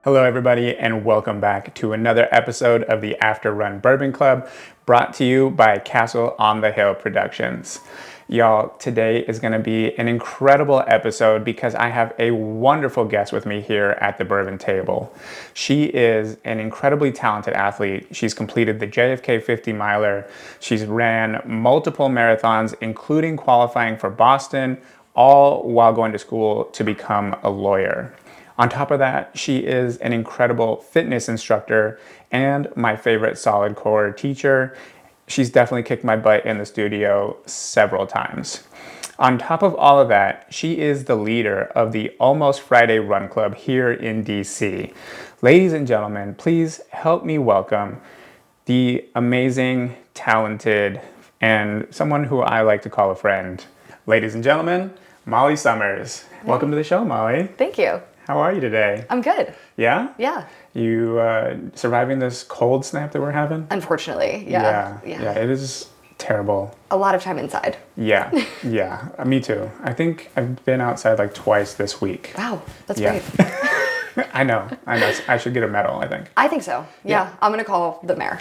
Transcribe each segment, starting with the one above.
Hello, everybody, and welcome back to another episode of the After Run Bourbon Club, brought to you by Castle on the Hill Productions. Y'all, today is going to be an incredible episode because I have a wonderful guest with me here at the Bourbon table. She is an incredibly talented athlete. She's completed the JFK 50 miler. She's ran multiple marathons, including qualifying for Boston, all while going to school to become a lawyer. On top of that, she is an incredible fitness instructor and my favorite solid core teacher. She's definitely kicked my butt in the studio several times. On top of all of that, she is the leader of the Almost Friday Run Club here in DC. Ladies and gentlemen, please help me welcome the amazing, talented, and someone who I like to call a friend. Ladies and gentlemen, Mollie Somers. Hey. Welcome to the show, Mollie. Thank you. How are you today? I'm good. Yeah? Yeah. You surviving this cold snap that we're having? Unfortunately, yeah. Yeah, it is terrible. A lot of time inside. Yeah, me too. I think I've been outside like twice this week. Wow, that's great. I know. I should get a medal, I think. I think so. Yeah. I'm going to call the mayor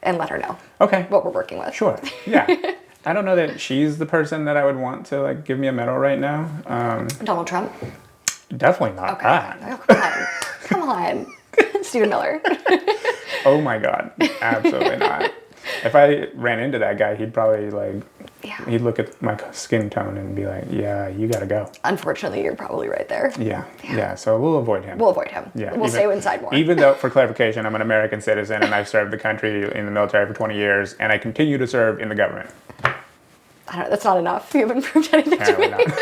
and let her know. Okay. What we're working with. Sure. Yeah. I don't know that she's the person that I would want to like give me a medal right now. Donald Trump? Definitely not okay. that. Oh, come on. Stephen Miller. Oh my God. Absolutely not. If I ran into that guy, he'd probably he'd look at my skin tone and be like, yeah, you gotta go. Unfortunately, you're probably right there. Yeah. So we'll avoid him. Yeah. We'll stay inside more. Even though, for clarification, I'm an American citizen and I've served the country in the military for 20 years and I continue to serve in the government. I don't know. That's not enough. You haven't proved anything Apparently to me. Not.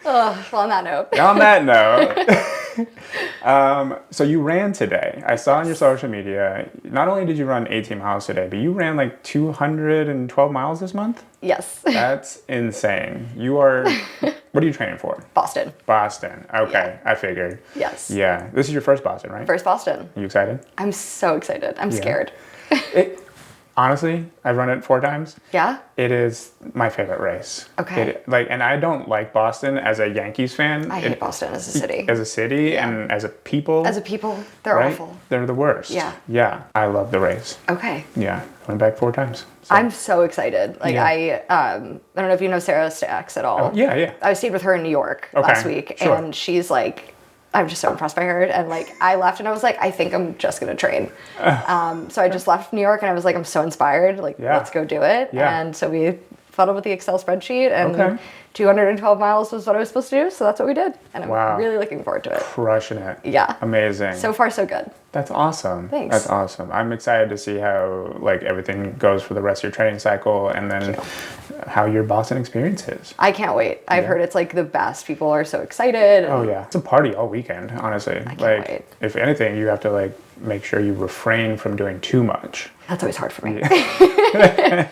Well, on that note. So you ran today. I saw on your social media, not only did you run 18 miles today, but you ran like 212 miles this month? Yes. That's insane. What are you training for? Boston. Okay, I figured. Yes. Yeah. This is your first Boston, right? First Boston. Are you excited? I'm so excited. I'm scared. Honestly, I've run it 4 times. Yeah? It is my favorite race. Okay. And I don't like Boston as a Yankees fan. I hate Boston as a city. As a city and as a people. As a people, they're awful. They're the worst. Yeah. Yeah. I love the race. Okay. Yeah. Went back 4 times. So. I'm so excited. I don't know if you know Sarah Stacks at all. Oh, yeah. I stayed with her in New York last week, sure. And she's like, I'm just so impressed by her. And I left and I was like, I think I'm just going to train. So I just left New York and I was like, I'm so inspired. Let's go do it. Yeah. And so we followed with the Excel spreadsheet and 212 miles was what I was supposed to do. So that's what we did. And I'm really looking forward to it. Crushing it. Yeah. Amazing. So far, so good. That's awesome. Thanks. That's awesome. I'm excited to see how everything goes for the rest of your training cycle and then how your Boston experience is. I can't wait. I've heard it's the best. People are so excited. Oh yeah. It's a party all weekend, honestly. I can't wait. If anything, you have to make sure you refrain from doing too much. That's always hard for me. Yeah.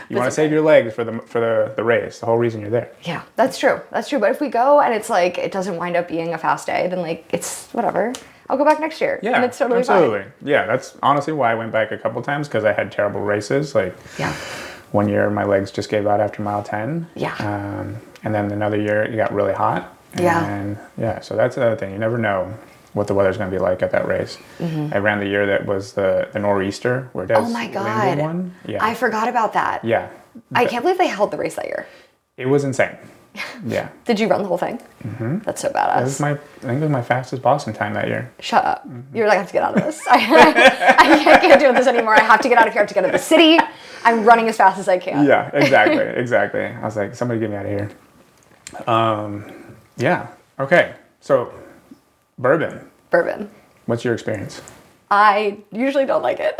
You want to save your legs for the race, the whole reason you're there. Yeah, that's true. But if we go and it's it doesn't wind up being a fast day, then it's whatever. I'll go back next year. Yeah, and it's totally absolutely. fine. Yeah, that's honestly why I went back a couple times because I had terrible races. One year my legs just gave out after mile 10. Yeah. And then another year it got really hot. So that's another thing. You never know what the weather's going to be like at that race. Mm-hmm. I ran the year that was the nor'easter where Des Oh my God. won. Yeah. I forgot about that. Yeah. I can't believe they held the race that year. It was insane. Yeah. Did you run the whole thing? Mm-hmm. That's so badass. I think it was my fastest Boston time that year. Shut up. Mm-hmm. You're like, I have to get out of this. I can't do this anymore. I have to get out of here. I have to get out of the city. I'm running as fast as I can. Yeah, exactly. I was like, somebody get me out of here. Yeah. Okay. So, Bourbon. What's your experience? I usually don't like it.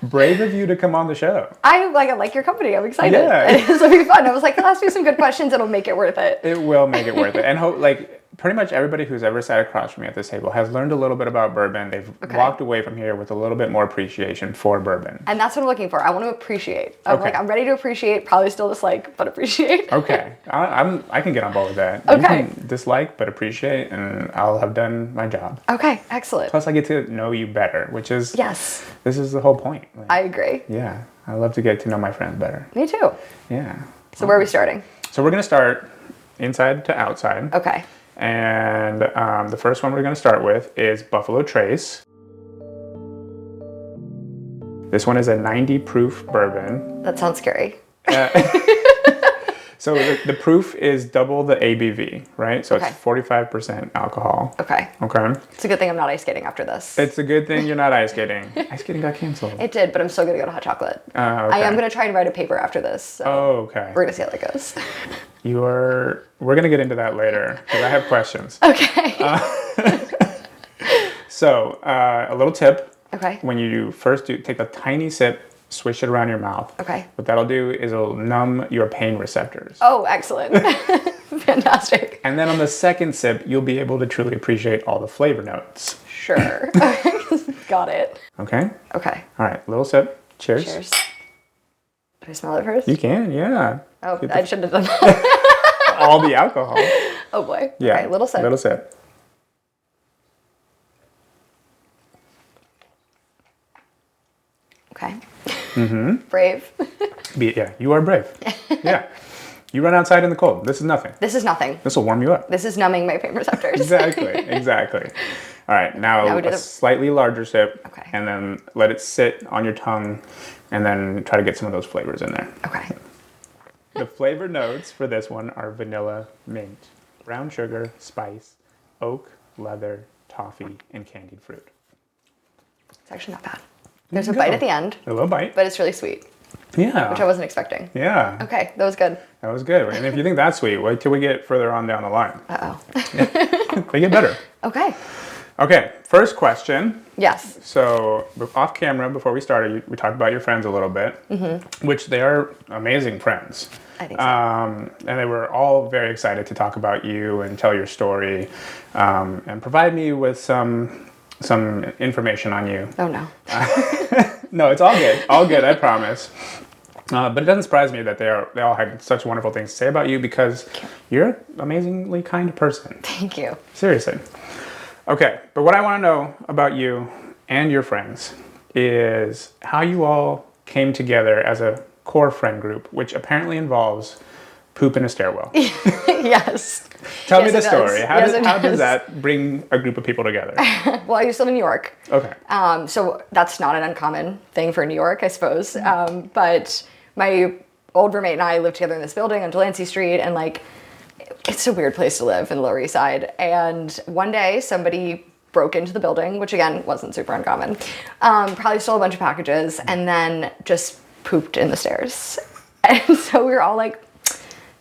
Brave of you to come on the show. I like your company. I'm excited. Yeah. This will be fun. I was like, ask me some good questions. It'll make it worth it. It will make it worth it. And pretty much everybody who's ever sat across from me at this table has learned a little bit about bourbon. They've walked away from here with a little bit more appreciation for bourbon. And that's what I'm looking for. I want to appreciate. I'm ready to appreciate, probably still dislike, but appreciate. Okay. I can get on board with that. Okay. You can dislike, but appreciate, and I'll have done my job. Okay, excellent. Plus, I get to know you better, which is... Yes. This is the whole point. I agree. Yeah. I love to get to know my friends better. Me too. Yeah. So where are we starting? So we're going to start inside to outside. Okay. And the first one we're going to start with is Buffalo Trace. This one is a 90 proof bourbon. That sounds scary. So the proof is double the ABV, right? So Okay. it's 45% alcohol. Okay. Okay. It's a good thing I'm not ice skating after this. It's a good thing you're not ice skating. Ice skating got canceled. It did, but I'm still going to go to hot chocolate. Okay. I am going to try and write a paper after this. So Okay. we're going to see how that goes. We're going to get into that later because I have questions. Okay. So a little tip. Okay. When you first take a tiny sip, swish it around your mouth. Okay. What that'll do is it'll numb your pain receptors. Oh, excellent. Fantastic. And then on the second sip, you'll be able to truly appreciate all the flavor notes. Sure. Got it. Okay? Okay. All right, little sip. Cheers. Cheers. Do I smell it first? You can, yeah. Oh, I shouldn't have done that. All the alcohol. Oh boy. Yeah. Okay, little sip. Little sip. Okay. Brave. Yeah, you are brave. Yeah. You run outside in the cold. This is nothing. This is nothing. This will warm you up. This is numbing my pain receptors. Exactly. All right, now we do a the- slightly larger sip. Okay. And then let it sit on your tongue and then try to get some of those flavors in there. Okay. The flavor notes for this one are vanilla, mint, brown sugar, spice, oak, leather, toffee, and candied fruit. It's actually not bad. There's a bite at the end, A little bite. but it's really sweet, Yeah. which I wasn't expecting. Yeah. Okay, that was good. That was good. And if you think that's sweet, wait till we get further on down the line. Uh-oh. They get better. Okay. Okay, first question. Yes. So off camera, before we started, we talked about your friends a little bit, which they are amazing friends. I think so. And they were all very excited to talk about you and tell your story, and provide me with some information on you. Oh no. No, it's all good, I promise. But it doesn't surprise me that they all had such wonderful things to say about you because you're an amazingly kind person. Thank you. Seriously. Okay, but what I want to know about you and your friends is how you all came together as a core friend group, which apparently involves poop in a stairwell. Yes. Tell me Yes, the it story. does. How It does does. that bring a group of people together? Well, I used to live in New York. Okay. So that's not an uncommon thing for New York, I suppose. But my old roommate and I lived together in this building on Delancey Street, and like, it's a weird place to live in the Lower East Side. And one day somebody broke into the building, which again wasn't super uncommon. Probably stole a bunch of packages and then just pooped in the stairs. And so we were all like,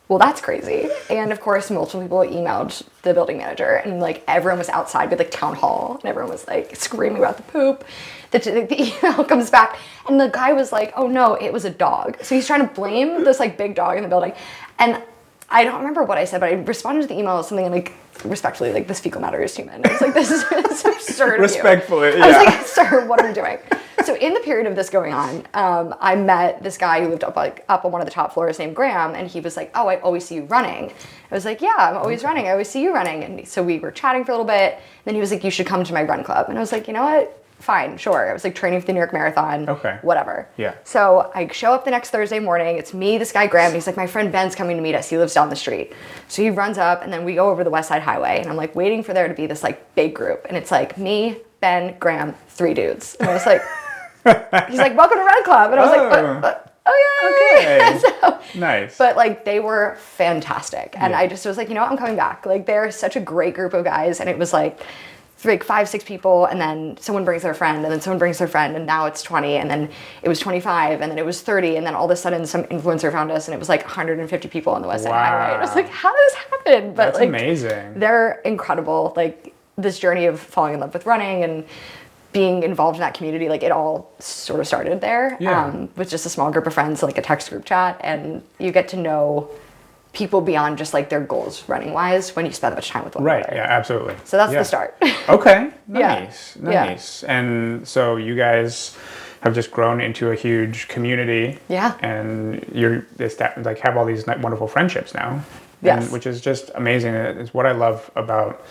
well, that's crazy. And of course, multiple people emailed the building manager, and like everyone was outside with like town hall, and everyone was like screaming about the poop. The email comes back, and the guy was like, "Oh no, it was a dog." So he's trying to blame this like big dog in the building, and I don't remember what I said, but I responded to the email with something like respectfully, like, "This fecal matter is human." I was like, "This is absurd." Of you." Respectfully, yeah. I was like, "Sir, what are you doing?" So in the period of this going on, I met this guy who lived up on one of the top floors named Graham, and he was like, "Oh, I always see you running." I was like, "Yeah, I'm always running. I always see you running." And so we were chatting for a little bit. And then he was like, "You should come to my run club." And I was like, "You know what? Fine, sure." I was like training for the New York Marathon. Okay. Whatever. Yeah. So I show up the next Thursday morning. It's me, this guy Graham, and he's like, "My friend Ben's coming to meet us. He lives down the street." So he runs up, and then we go over the West Side Highway, and I'm like waiting for there to be this like big group, and it's like me, Ben, Graham, 3 dudes. And I was like, he's like, "Welcome to Run Club," and I was like, "Oh yeah." Okay. So, Nice. but like they were fantastic, and Yeah. I just was like, you know what, I'm coming back. Like they're such a great group of guys, and it was like 5, 6 people, and then someone brings their friend, and then someone brings their friend, and now it's 20, and then it was 25, and then it was 30, and then all of a sudden some influencer found us, and it was like 150 people on the West Side Highway. And I was like, how did this happen? But That's like, amazing. they're incredible. Like this journey of falling in love with running and being involved in that community, like it all sort of started there. Yeah. With just a small group of friends, like a text group chat, and you get to know people beyond just like their goals running wise when you spend that much time with one Right. another. Yeah. Absolutely. So that's Yeah. the start. Okay. Yeah. Nice. Yeah. Nice. And so you guys have just grown into a huge community. Yeah. And you're like have all these wonderful friendships now. Yes. And, which is just amazing. It's what I love about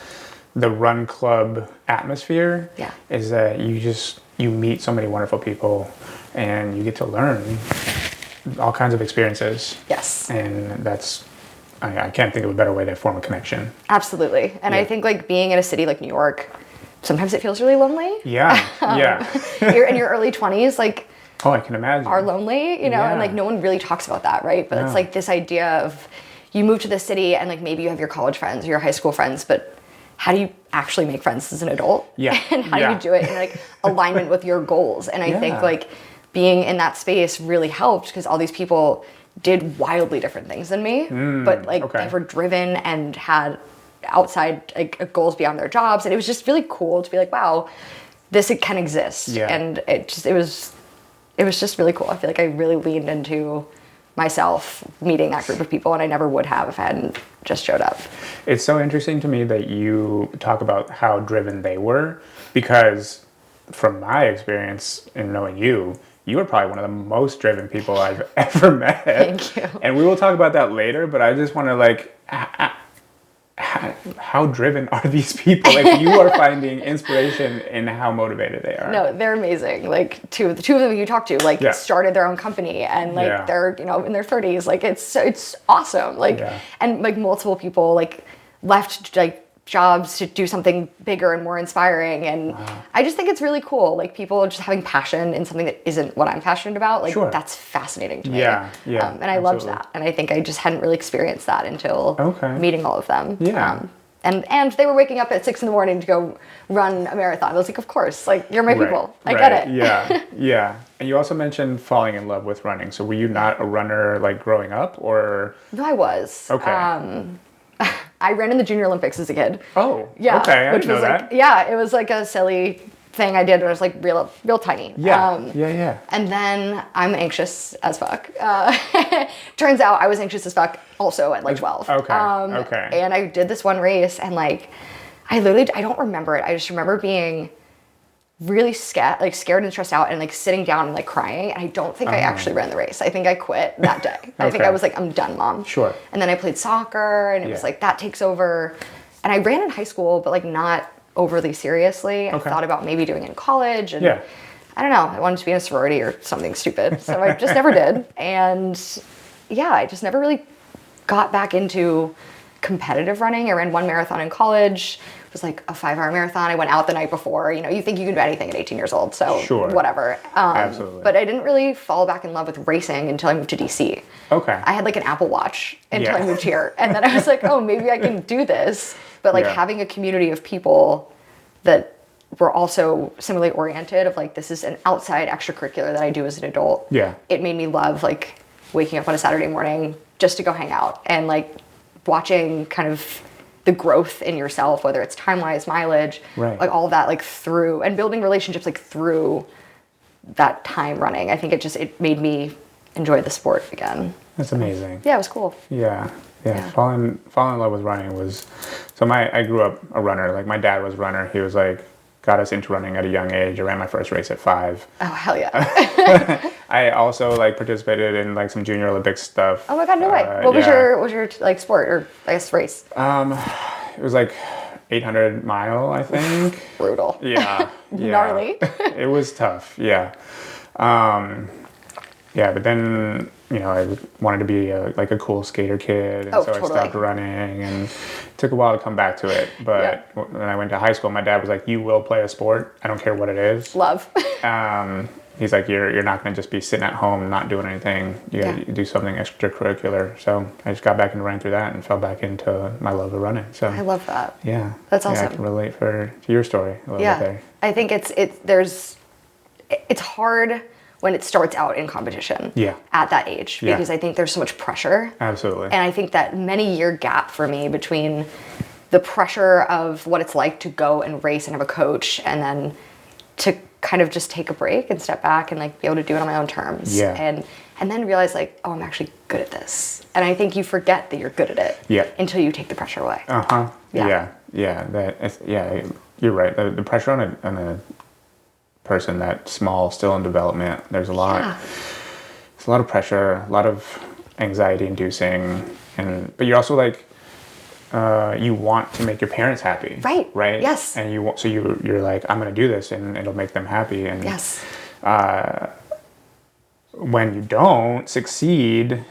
the run club atmosphere. Yeah. Is that you meet so many wonderful people, and you get to learn all kinds of experiences. Yes. And that's I can't think of a better way to form a connection. Absolutely. And I think like being in a city like New York, sometimes it feels really lonely. Yeah, yeah. You're in your early 20s, like Oh, I can imagine. are lonely, you know, and like no one really talks about that, right? But it's like this idea of you move to the city and like maybe you have your college friends or your high school friends, but how do you actually make friends as an adult? Yeah. And how do you do it in like alignment with your goals? And I think like being in that space really helped because all these people did wildly different things than me, but like they were driven and had outside like goals beyond their jobs. And it was just really cool to be like, wow, this it can exist. Yeah. And it was just really cool. I feel like I really leaned into myself meeting that group of people, and I never would have if I hadn't just showed up. It's so interesting to me that you talk about how driven they were, because from my experience in knowing you, you were probably one of the most driven people I've ever met. Thank you. And we will talk about that later, but I just want to like, how driven are these people? Like you are finding inspiration in how motivated they are. No, they're amazing. Like the two of them you talk to, like started their own company and like they're, you know, in their 30s. Like it's awesome. Like, and like multiple people like left like jobs to do something bigger and more inspiring. And I just think it's really cool. Like people just having passion in something that isn't what I'm passionate about. Like that's fascinating to me. Yeah. And I loved that. And I think I just hadn't really experienced that until meeting all of them. Yeah. And they were waking up at 6 a.m. to go run a marathon. I was like, of course, like you're my people. I get it. Yeah. Yeah. And you also mentioned falling in love with running. So were you not a runner like growing up or? No, I was. Okay. I ran in the Junior Olympics as a kid. Oh, yeah. Okay. I didn't know like, that. Yeah, it was like a silly thing I did when I was like real tiny. Yeah. And then I'm anxious as fuck. Turns out I was anxious as fuck also at like 12. Okay. And I did this one race and like, I don't remember it. I just remember being really scared and stressed out and like sitting down and like crying. And I don't think I actually ran the race. I think I quit that day. I think I was like, I'm done, Mom. Sure. And then I played soccer and it was like, that takes over. And I ran in high school, but like not overly seriously. I thought about maybe doing it in college and I don't know. I wanted to be in a sorority or something stupid. So I just never did. And yeah, I just never really got back into competitive running. I ran one marathon in college. It was like a 5-hour marathon. I went out the night before. You know, you think you can do anything at 18 years old, so whatever. Absolutely. But I didn't really fall back in love with racing until I moved to DC. Okay. I had like an Apple Watch until I moved here. And then I was like, oh, maybe I can do this. But like having a community of people that were also similarly oriented of like, this is an outside extracurricular that I do as an adult. Yeah. It made me love like waking up on a Saturday morning just to go hang out and like watching kind of the growth in yourself, whether it's time-wise, mileage, like all of that, like through, and building relationships like through that time running. I think it made me enjoy the sport again. That's amazing. Yeah, it was cool. Yeah. Falling in love with running was, I grew up a runner. Like my dad was a runner. He was like, got us into running at a young age. I ran my first race at 5. Oh, hell yeah. I also like participated in like some Junior Olympic stuff. Oh my God, no way. What was your like sport or I guess race? It was like 800 mile, I think. Brutal. Yeah. Gnarly. It was tough. Yeah. But then, you know, I wanted to be like a cool skater kid. And so I stopped running and it took a while to come back to it. But when I went to high school, my dad was like, you will play a sport. I don't care what it is. Love. He's like, you're not going to just be sitting at home not doing anything. You got to do something extracurricular. So I just got back and ran through that and fell back into my love of running. So I love that. Yeah. That's awesome. Yeah, I can relate to your story a little bit there. I think it's hard when it starts out in competition at that age because I think there's so much pressure. Absolutely. And I think that many-year gap for me between the pressure of what it's like to go and race and have a coach and then to kind of just take a break and step back and like be able to do it on my own terms. And then realize like, oh, I'm actually good at this. And I think you forget that you're good at it until you take the pressure away. Yeah. You're right. The pressure on a person that's small, still in development, there's a lot of pressure, a lot of anxiety inducing, but you're also like you want to make your parents happy, right? Yes. And you're like, I'm gonna do this and it'll make them happy. And when you don't succeed,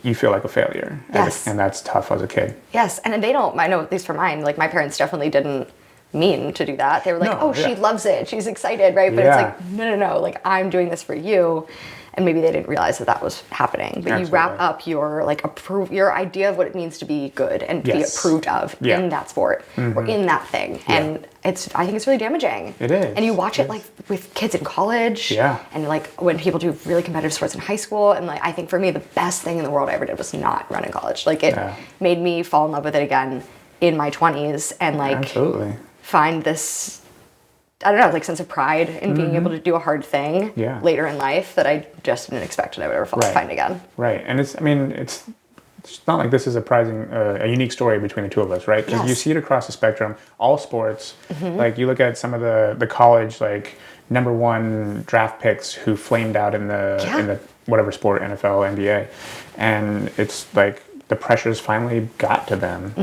you feel like a failure. Yes. And that's tough as a kid. Yes, and they don't, I know, at least for mine, like my parents definitely didn't mean to do that. They were like, No, she loves it, she's excited, right? But it's like, no, like I'm doing this for you. And maybe they didn't realize that was happening. But you wrap up your like your idea of what it means to be good and be approved of in that sport or in that thing. And I think it's really damaging. It is. And you watch it like with kids in college. Yeah. And like when people do really competitive sports in high school. And like I think for me the best thing in the world I ever did was not run in college. Like it made me fall in love with it again in my 20s and like find this, I don't know, like sense of pride in being able to do a hard thing later in life that I just didn't expect that I would ever find again. Right. And it's not like this is a unique story between the two of us, right? Because you see it across the spectrum, all sports. Like you look at some of the college, like #1 draft picks who flamed out in the whatever sport, NFL, NBA. And it's like the pressures finally got to them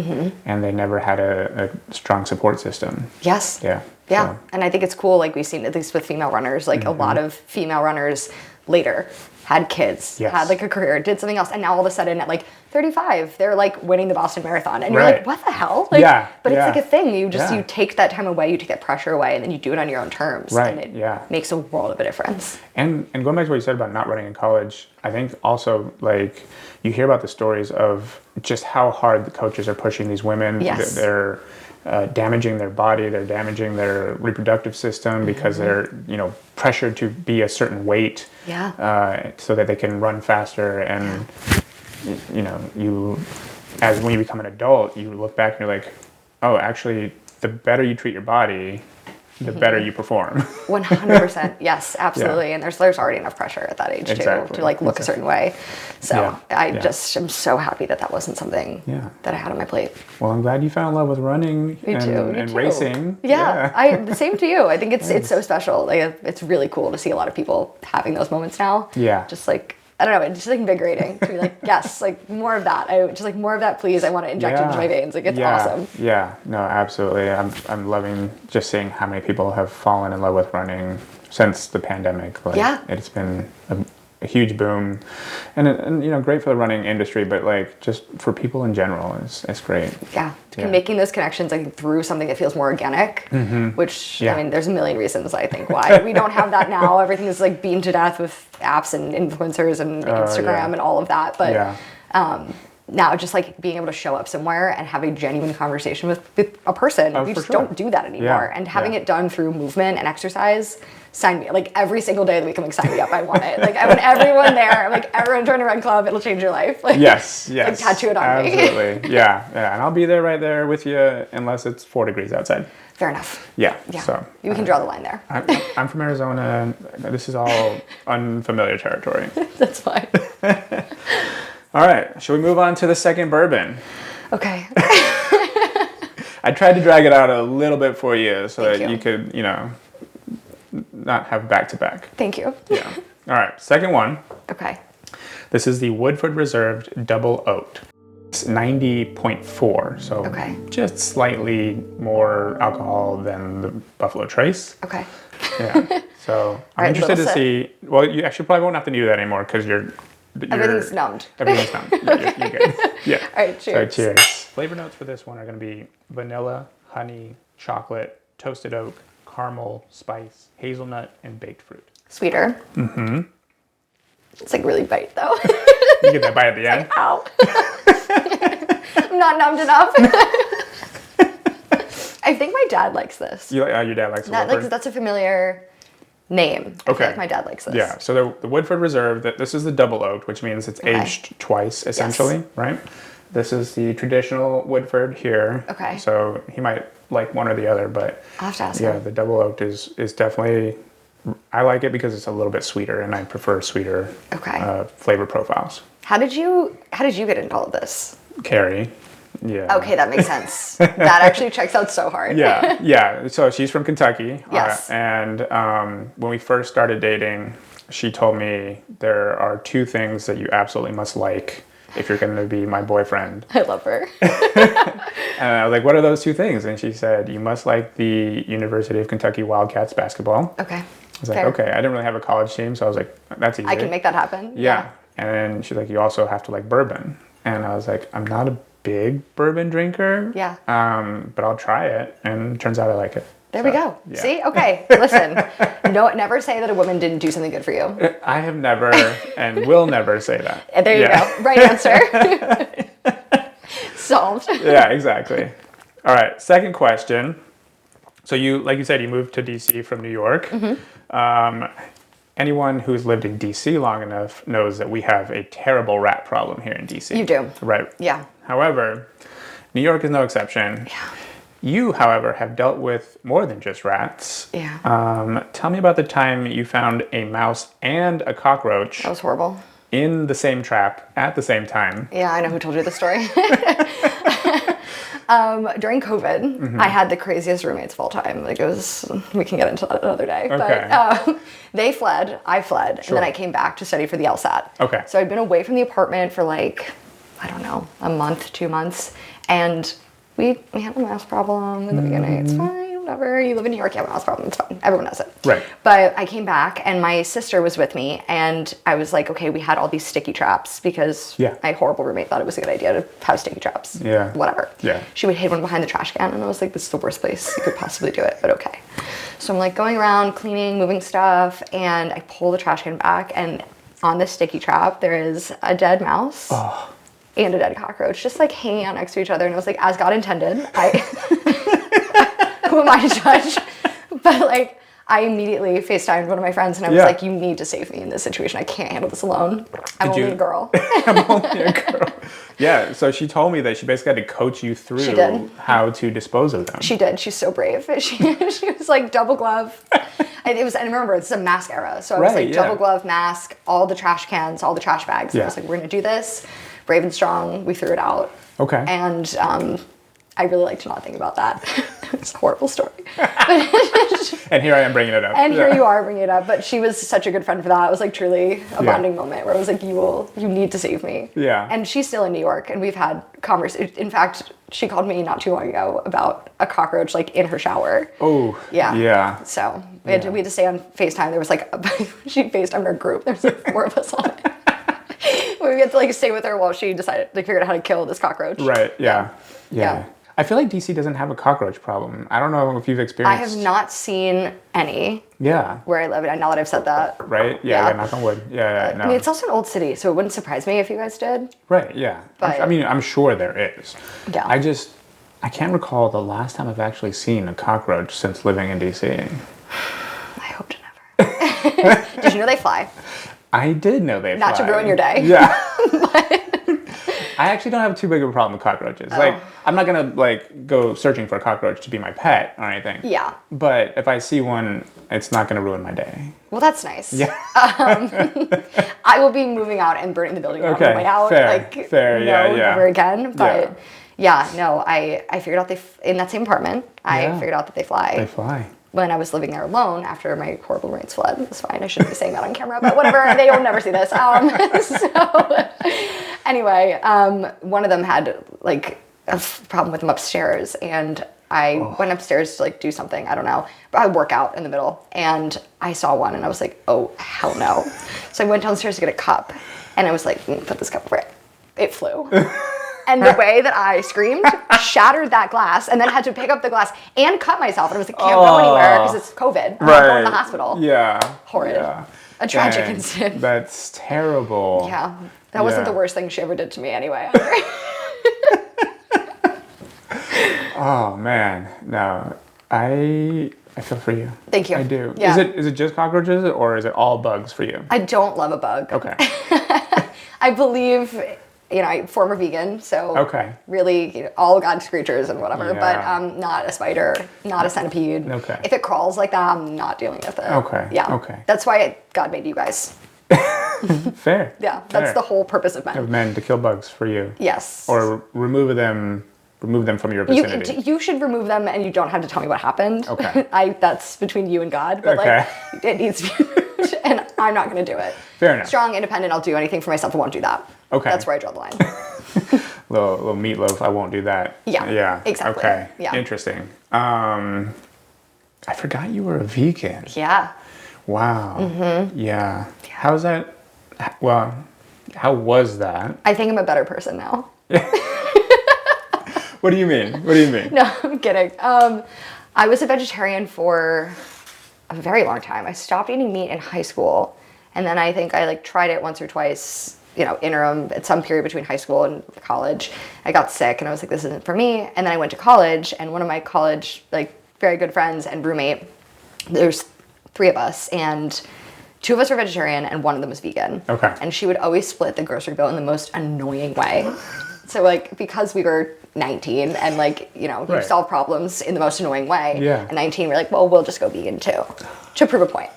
and they never had a strong support system. Yes. Yeah. Yeah, So. and I think it's cool, like we've seen at least with female runners, like a lot of female runners later had kids, had like a career, did something else, and now all of a sudden at like 35, they're like winning the Boston Marathon, and you're like, what the hell? Like, but it's like a thing. You just you take that time away, you take that pressure away, and then you do it on your own terms, and it makes a world of a difference. And going back to what you said about not running in college, I think also like you hear about the stories of just how hard the coaches are pushing these women. They're damaging their body, they're damaging their reproductive system because they're, pressured to be a certain weight so that they can run faster. And, when you become an adult, you look back and you're like, oh, actually, the better you treat your body, the better you perform. 100%. Yes, absolutely. And there's already enough pressure at that age too to like look a certain way. So I just am so happy that wasn't something that I had on my plate. Well, I'm glad you found love with running and racing. Yeah. Same to you. I think it's so special. Like it's really cool to see a lot of people having those moments now. Yeah. Just like, I don't know, it's just like invigorating to be like, yes, like more of that. More of that, please. I want to inject it into my veins. Like it's awesome. Yeah, no, absolutely. I'm loving just seeing how many people have fallen in love with running since the pandemic. Like, it's been a huge boom, and great for the running industry, but like just for people in general, it's great. Yeah. Making those connections, I think, through something that feels more organic, which I mean, there's a million reasons I think why we don't have that now. Everything is like beaten to death with apps and influencers and Instagram and all of that, but now just like being able to show up somewhere and have a genuine conversation with a person, we just don't do that anymore. And having it done through movement and exercise, sign me, like every single day of the week, I'm like, sign me up, I want it. Like I want everyone there. I'm like, everyone join a run club, it'll change your life. Like, yes. Like tattoo it on me. Absolutely. Yeah. And I'll be there right there with you unless it's 4 degrees outside. Fair enough. Yeah. So we can draw the line there. I'm from Arizona. This is all unfamiliar territory. That's fine. All right. Shall we move on to the second bourbon? Okay. I tried to drag it out a little bit for you so that you could, not have back-to-back. Thank you. Yeah. All right. Second one. Okay. This is the Woodford Reserved Double Oaked. It's 90.4, so just slightly more alcohol than the Buffalo Trace. Okay. Yeah. So I'm interested to see. Well, you actually probably won't have to do that anymore because everything's numbed. Everything's numbed. You're good. Yeah. All right. Cheers. So cheers. Flavor notes for this one are going to be vanilla, honey, chocolate, toasted oak, caramel, spice, hazelnut, and baked fruit. Sweeter. Mm-hmm. It's like really bite though. You get that bite at the end? Like, ow. I'm not numbed enough. I think my dad likes this. Your dad likes Woodford? That's a familiar name. I feel like my dad likes this. Yeah, so the Woodford Reserve, this is the double oaked, which means it's aged twice, essentially, right? This is the traditional Woodford here. Okay. So he might like one or the other, but I'll have to ask him. Yeah, the double oaked is definitely, I like it because it's a little bit sweeter, and I prefer sweeter flavor profiles. How did you get into all of this? Carrie. Yeah. Okay, that makes sense. That actually checks out so hard. Yeah. So she's from Kentucky. Yes. And when we first started dating, she told me there are 2 things that you absolutely must like if you're going to be my boyfriend. I love her. And I was like, what are those 2 things? And she said, you must like the University of Kentucky Wildcats basketball. Okay. I was like, okay. I didn't really have a college team, so I was like, that's easy. I can make that happen. Yeah. And then she's like, you also have to like bourbon. And I was like, I'm not a big bourbon drinker. Yeah. But I'll try it. And it turns out I like it. There we go. Yeah. See? Okay. Listen, no, never say that a woman didn't do something good for you. I have never and will never say that. And there you go. Right answer. Solved. Yeah, exactly. All right. Second question. So you, like you said, you moved to DC from New York. Anyone who's lived in DC long enough knows that we have a terrible rat problem here in DC. You do. Right. Yeah. However, New York is no exception. Yeah. You, however, have dealt with more than just rats. Yeah. Tell me about the time you found a mouse and a cockroach That was horrible. in the same trap at the same time. Yeah, I know who told you the story. During COVID, I had the craziest roommates of all time. Like it was, we can get into that another day. Okay. But they fled, I fled, Sure. and then I came back to study for the LSAT. Okay. So I'd been away from the apartment for like, I don't know, a month, 2 months, and we had a mouse problem in the beginning. It's fine, whatever. You live in New York, you have a mouse problem. It's fine. Everyone has it. Right. But I came back, and my sister was with me, and I was like, okay, we had all these sticky traps because my horrible roommate thought it was a good idea to have sticky traps. Yeah. Whatever. Yeah. She would hid one behind the trash can, and I was like, this is the worst place you could possibly do it, but okay. So I'm like going around, cleaning, moving stuff, and I pull the trash can back, and on the sticky trap, there is a dead mouse. Oh. And a dead cockroach, just like hanging out next to each other. And it was like, as God intended. Who am I to judge? But like, I immediately FaceTimed one of my friends and I was like, you need to save me in this situation. I can't handle this alone. I'm only a girl. I'm only a girl. Yeah, so she told me that she basically had to coach you through how to dispose of them. She did. She's so brave. She was like double glove. And remember, it's a mask era. So I was like double glove, mask, all the trash cans, all the trash bags. And I was like, we're going to do this. Brave and strong. We threw it out. Okay. And I really like to not think about that. It's a horrible story. And here I am bringing it up. And here you are bringing it up. But she was such a good friend for that. It was like truly a bonding moment where I was like, you need to save me. Yeah. And she's still in New York, and we've had conversations. In fact, she called me not too long ago about a cockroach like in her shower. Oh. Yeah. Yeah. So we had to stay on FaceTime. There was like she FaceTimed our group. There's like 4 of us on it. We had to like stay with her while she decided, like, figured out how to kill this cockroach. Right. Yeah. I feel like DC doesn't have a cockroach problem. I don't know if you've experienced. I have not seen any. Yeah. Where I live, and now that I've said that. Right. Yeah. Knock on wood. Yeah. No. I mean, it's also an old city, so it wouldn't surprise me if you guys did. Right. Yeah. But, I'm sure there is. Yeah. I can't recall the last time I've actually seen a cockroach since living in DC. I hope to never. Did you know they fly? I did know they fly. Not to ruin your day. Yeah. I actually don't have too big of a problem with cockroaches. Oh. Like, I'm not gonna like go searching for a cockroach to be my pet or anything. Yeah. But if I see one, it's not gonna ruin my day. Well, that's nice. Yeah. I will be moving out and burning the building down on the way out. Fair. Never again. But I figured out in that same apartment. I figured out that they fly. They fly. When I was living there alone after my horrible roommates fled. It was fine. I shouldn't be saying that on camera, but whatever. They will never see this. Anyway, one of them had like a problem with them upstairs, and I went upstairs to like do something. I don't know. But I work out in the middle, and I saw one, and I was like, oh, hell no. So I went downstairs to get a cup, and I was like, put this cup over it. It flew. And the way that I screamed, shattered that glass, and then had to pick up the glass and cut myself. And I was like, can't go anywhere because it's COVID. I'm not going to the hospital. Yeah. Horrid. Yeah. A tragic incident. That's terrible. Yeah. That wasn't the worst thing she ever did to me anyway. Oh, man. No. I feel for you. Thank you. I do. Yeah. Is it just cockroaches or is it all bugs for you? I don't love a bug. Okay. I believe, former vegan, so really all God's creatures and whatever, but not a spider, not a centipede. Okay. If it crawls like that, I'm not dealing with it. Okay. Yeah. Okay. That's why God made you guys. Fair. Yeah, that's the whole purpose of men. Of men to kill bugs for you. Yes. Or remove them from your vicinity. You should remove them, and you don't have to tell me what happened. Okay. That's between you and God, but it needs to be removed, and I'm not going to do it. Fair enough. Strong, independent, I'll do anything for myself. I won't do that. Okay. That's where I draw the line. little meatloaf, I won't do that. Yeah. Yeah. Exactly. Okay. Yeah. Interesting. I forgot you were a vegan. Yeah. Wow. Mm-hmm. Yeah. How's that? Well, How was that? I think I'm a better person now. What do you mean? What do you mean? No, I'm kidding. I was a vegetarian for a very long time. I stopped eating meat in high school, and then I think I like tried it once or twice, interim at some period between high school and college. I got sick, and I was like, this isn't for me. And then I went to college, and one of my college like very good friends and roommate, there's 3 of us, and 2 of us were vegetarian, and 1 of them was vegan. Okay. And she would always split the grocery bill in the most annoying way. So like because we were 19 and like you Right. solve problems in the most annoying way. Yeah. At 19 we're like, well, we'll just go vegan too, to prove a point.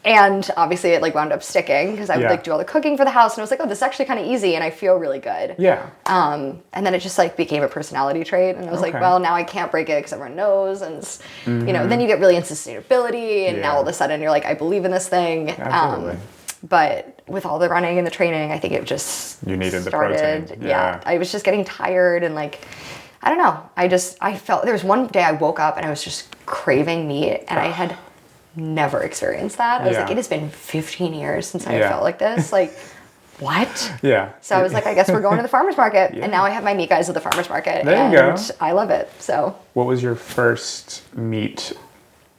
And obviously it like wound up sticking because I would Yeah. like do all the cooking for the house, and I was like, oh, this is actually kind of easy and I feel really good. Yeah. And then it just like became a personality trait, and I was like, Okay. well, now I can't break it because everyone knows, and then you get really into sustainability, and now Yeah. all of a sudden you're like, I believe in this thing. Absolutely. But with all the running and the training, I think it just You needed the started. protein. Yeah, I was just getting tired, and like, I don't know. I felt there was one day I woke up and I was just craving meat, and I had never experienced that. I was Yeah. like, it has been 15 years since I Yeah. felt like this. Like, what? Yeah. So I was like, I guess we're going to the farmer's market. And now I have my meat guys at the farmer's market. There and you go. I love it. So What was your first meat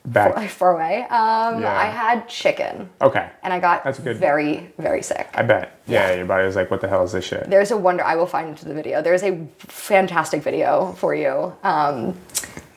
back? far away. I had chicken. Okay. And I got That's good. very, very sick. I bet. Yeah, your body was like, what the hell is this shit? There's a wonder, I will find the video. There's a fantastic video for you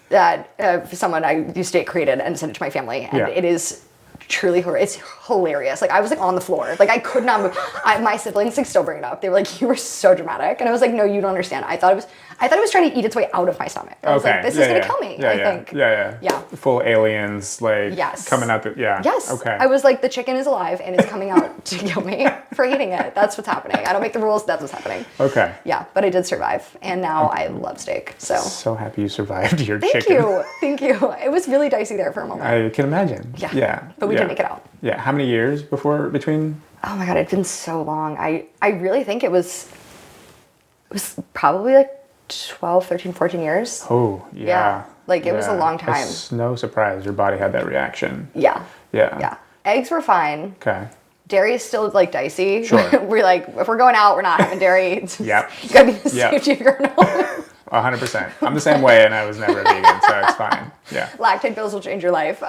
that someone I used to created and sent it to my family. And Yeah. it is truly it's hilarious. Like I was like on the floor. Like I could not move. My siblings like still bring it up. They were like, you were so dramatic. And I was like, no, you don't understand. I thought it was trying to eat its way out of my stomach. I was like, this is gonna kill me, I think. Yeah. Full aliens, like, Yes. coming out Yes. Okay. I was like, the chicken is alive and it's coming out to kill me for eating it. That's what's happening. I don't make the rules. That's what's happening. Okay. Yeah, but I did survive, and now I love steak. So happy you survived your thank chicken. Thank you. It was really dicey there for a moment. I can imagine. Yeah. Yeah. But we did make it out. Yeah. How many years between? Oh my god, it's been so long. I really think it was probably like 12, 13, 14 years. Oh, yeah. Yeah. Like, it was a long time. It's no surprise your body had that reaction. Yeah. Yeah. Yeah. Eggs were fine. Okay. Dairy is still like dicey. Sure. We're like, if we're going out, we're not having dairy. Yep. You gotta be the Yep. safety of your home. 100%. I'm the same way, and I was never a vegan, so it's fine. Yeah. Lactate pills will change your life.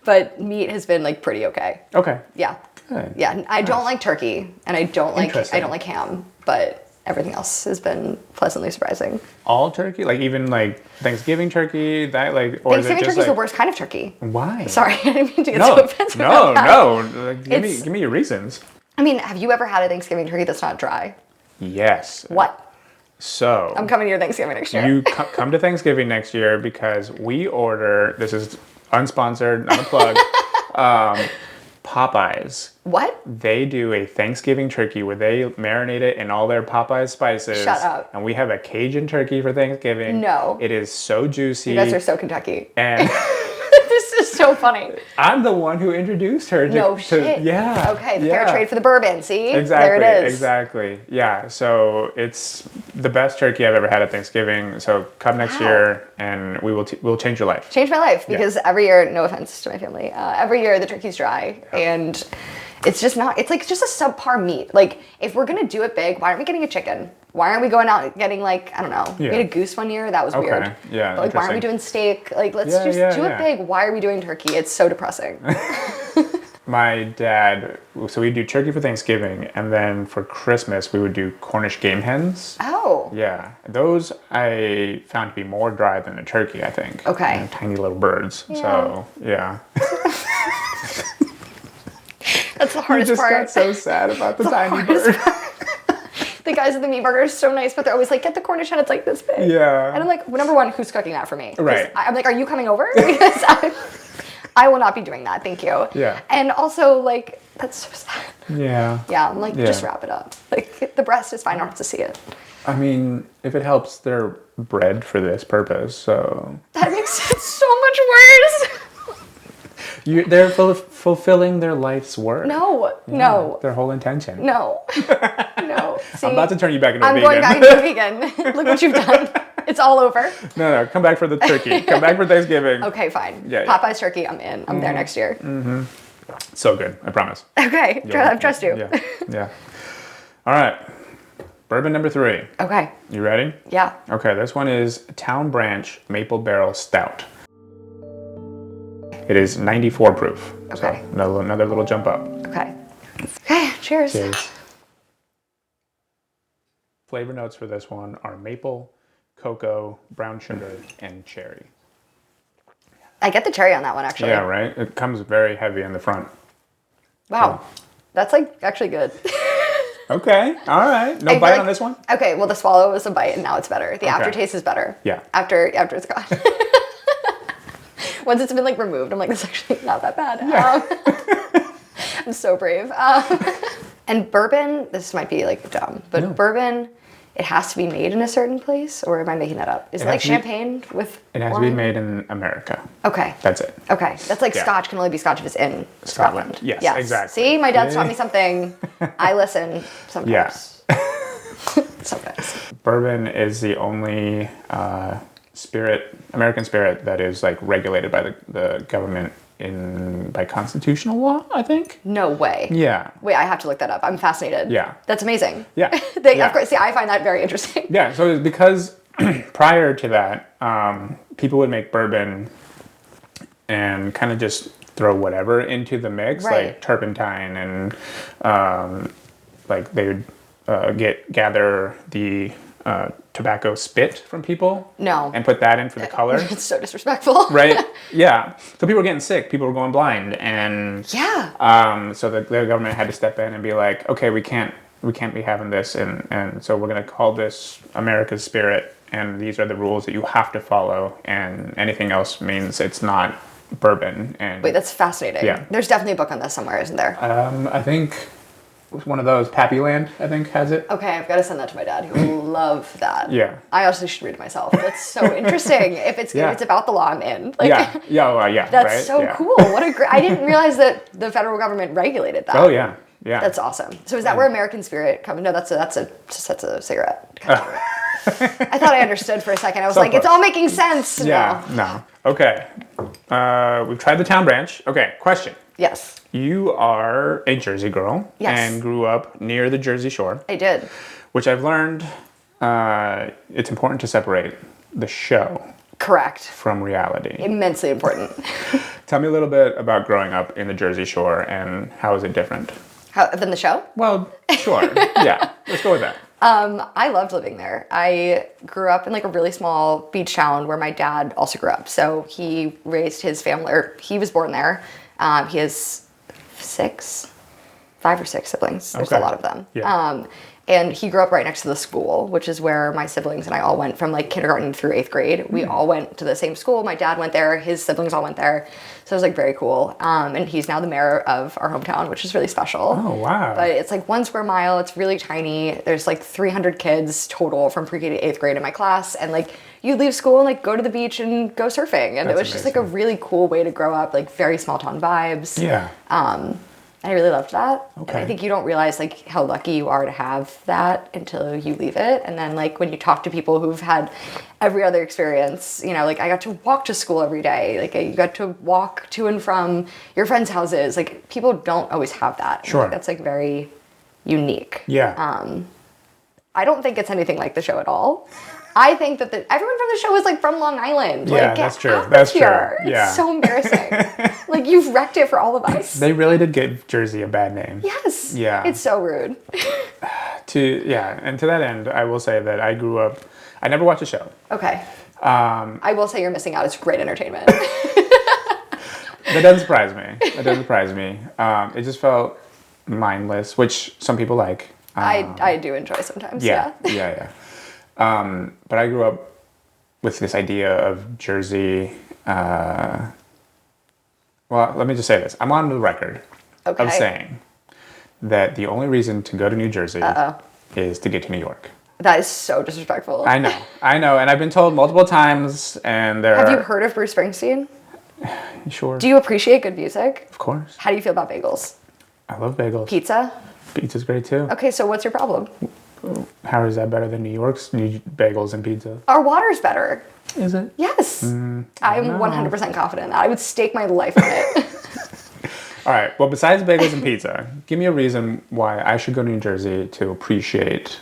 But meat has been like pretty okay. Okay. Yeah. Good. Yeah. I don't like turkey, and I don't like Interesting. ham, but everything else has been pleasantly surprising. All turkey? Like even like Thanksgiving turkey? That like or is it Thanksgiving just turkey is the like, worst kind of turkey. Why? Sorry, I didn't mean to get No. so offensive. No, about that. no. Like, give It's- me your reasons. I mean, have you ever had a Thanksgiving turkey that's not dry? Yes. What? So I'm coming to your Thanksgiving next year. you come to Thanksgiving next year because we order. This is unsponsored, not a plug. Popeyes. What? They do a Thanksgiving turkey where they marinate it in all their Popeyes spices. Shut up. And we have a Cajun turkey for Thanksgiving. No. It is so juicy. You guys are so Kentucky. And This is so funny. I'm the one who introduced her to. No shit. Yeah. Okay, the yeah. fair trade for the bourbon. See? Exactly. There it is. Exactly. Yeah. So it's the best turkey I've ever had at Thanksgiving. So come next Wow. year, and we'll change your life. Changed my life because every year, no offense to my family, every year the turkey's dry and it's just not, it's like just a subpar meat. Like if we're gonna do it big, why aren't we getting a chicken? Why aren't we going out and getting like, I don't know, we Yeah. had a goose one year, that was Okay. weird. Yeah, But like why aren't we interesting. doing steak? Like let's Yeah, just yeah, do yeah. it big. Why are we doing turkey? It's so depressing. My dad, so we do turkey for Thanksgiving, and then for Christmas we would do Cornish game hens. Oh. Yeah, those I found to be more dry than a turkey, I think. Okay. They're tiny little birds. So yeah. That's the I hardest just part. got so sad about the tiny bird. The guys at the meat burger are so nice, but they're always like, get the Cornish hen, it's like this big. Yeah. And I'm like, well, number one, who's cooking that for me? 'Cause Right. I'm like, are you coming over? Because I will not be doing that, thank you. Yeah. And also, like, that's so sad. Yeah. Yeah, I'm like, Yeah. just wrap it up. Like, the breast is fine, I don't have to see it. I mean, if it helps, they're bred for this purpose, so That makes it so much worse. they're fulfilling their life's work. No, no, Their whole intention. no, no. See, I'm about to turn you back into a I'm vegan. going back into a vegan. Look what you've done. It's all over. No, come back for the turkey. Come back for Thanksgiving. Okay, fine. Yeah, yeah. Popeye's turkey, I'm in. I'm there next year. So good, I promise. Okay, I trust you. Yeah, yeah. All right, bourbon number 3. Okay. You ready? Yeah. Okay, this one is Town Branch Maple Barrel Stout. It is 94 proof. Okay. So another little jump up. Okay. Okay, cheers. Cheers. Flavor notes for this one are maple, cocoa, brown sugar, and cherry. I get the cherry on that one, actually. Yeah, right? It comes very heavy in the front. Wow. That's like actually good. Okay, all right. No bite on this one? Okay, well, the swallow was a bite and now it's better. The aftertaste is better. Yeah. After it's gone. Once it's been like removed, I'm like, it's actually not that bad. Yeah. I'm so brave. And bourbon, this might be like dumb, but bourbon, it has to be made in a certain place, or am I making that up? Is it like champagne with It has wine? to be made in America. Okay. That's it. Okay. That's like Scotch can only be Scotch if it's in Scotland. Yes, exactly. See, my dad's taught me something. I listen sometimes. Yeah. Sometimes. Bourbon is the only American spirit that is like regulated by the government by constitutional law, I think. No way. Yeah. Wait, I have to look that up. I'm fascinated. Yeah. That's amazing. Yeah. Of course, see, I find that very interesting. Yeah, so it's because prior to that, people would make bourbon and kind of just throw whatever into the mix, Right. like turpentine, and like they would gather the tobacco spit from people. No. And put that in for the color. It's so disrespectful. Right? Yeah. So people were getting sick. People were going blind, and Yeah. so the government had to step in and be like, okay, we can't be having this, and so we're gonna call this America's Spirit, and these are the rules that you have to follow, and anything else means it's not bourbon. And Wait, that's fascinating. Yeah. There's definitely a book on this somewhere, isn't there? I think it was one of those. Pappyland, I think, has it. Okay, I've got to send that to my dad. He will love that. Yeah. I also should read it myself. That's so interesting. If it's about the law, I'm in. Like, yeah. That's right? so Yeah. cool. What a great! I didn't realize that the federal government regulated that. Oh yeah. Yeah. That's awesome. So is that where American Spirit comes? No, that's a cigarette. I thought I understood for a second. I was like, close. it's all making sense. Yeah. No. Okay. We've tried the Town Branch. Okay. Question. Yes, You are a Jersey girl. Yes. And grew up near the Jersey Shore, I did. which I've learned it's important to separate the show Correct. from reality. Immensely important. Tell me a little bit about growing up in the Jersey Shore and how is it different? Than the show? Well, sure. Yeah. Let's go with that. I loved living there. I grew up in like a really small beach town where my dad also grew up. So he raised his family, or he was born there. He has 5 or 6 siblings. There's Okay. a lot of them. Yeah. And he grew up right next to the school, which is where my siblings and I all went from like kindergarten through 8th grade. We all went to the same school. My dad went there. His siblings all went there. So it was like very cool. And he's now the mayor of our hometown, which is really special. Oh, wow. But it's like 1 square mile. It's really tiny. There's like 300 kids total from pre-K to 8th grade in my class. And like you leave school and like go to the beach and go surfing. And it was just like a really cool way to grow up, like very small town vibes. Yeah. I really loved that. Okay. And I think you don't realize like how lucky you are to have that until you leave it. And then like when you talk to people who've had every other experience, you know, like I got to walk to school every day. Like you got to walk to and from your friends' houses. Like people don't always have that. Sure. Like, that's like very unique. Yeah. I don't think it's anything like the show at all. I think that everyone from the show is like from Long Island. Yeah, like, that's true. get out That's of here. true. Yeah. It's so embarrassing. Like you've wrecked it for all of us. They really did give Jersey a bad name. Yes. Yeah. It's so rude. And to that end, I will say that I grew up. I never watched the show. Okay. I will say you're missing out. It's great entertainment. That doesn't surprise me. It just felt mindless, which some people like. I do enjoy sometimes. Yeah. Yeah. But I grew up with this idea of Jersey. Well, let me just say this. I'm on the record Okay. of saying that the only reason to go to New Jersey is to get to New York. That is so disrespectful. I know, and I've been told multiple times, and there Have are... you heard of Bruce Springsteen? Sure. Do you appreciate good music? Of course. How do you feel about bagels? I love bagels. Pizza? Pizza's great too. Okay, so what's your problem? How is that better than New York's bagels and pizza? Our water's better. Is it? Yes. I'm 100% confident in that. I would stake my life on it. All right. Well, besides bagels and pizza, give me a reason why I should go to New Jersey to appreciate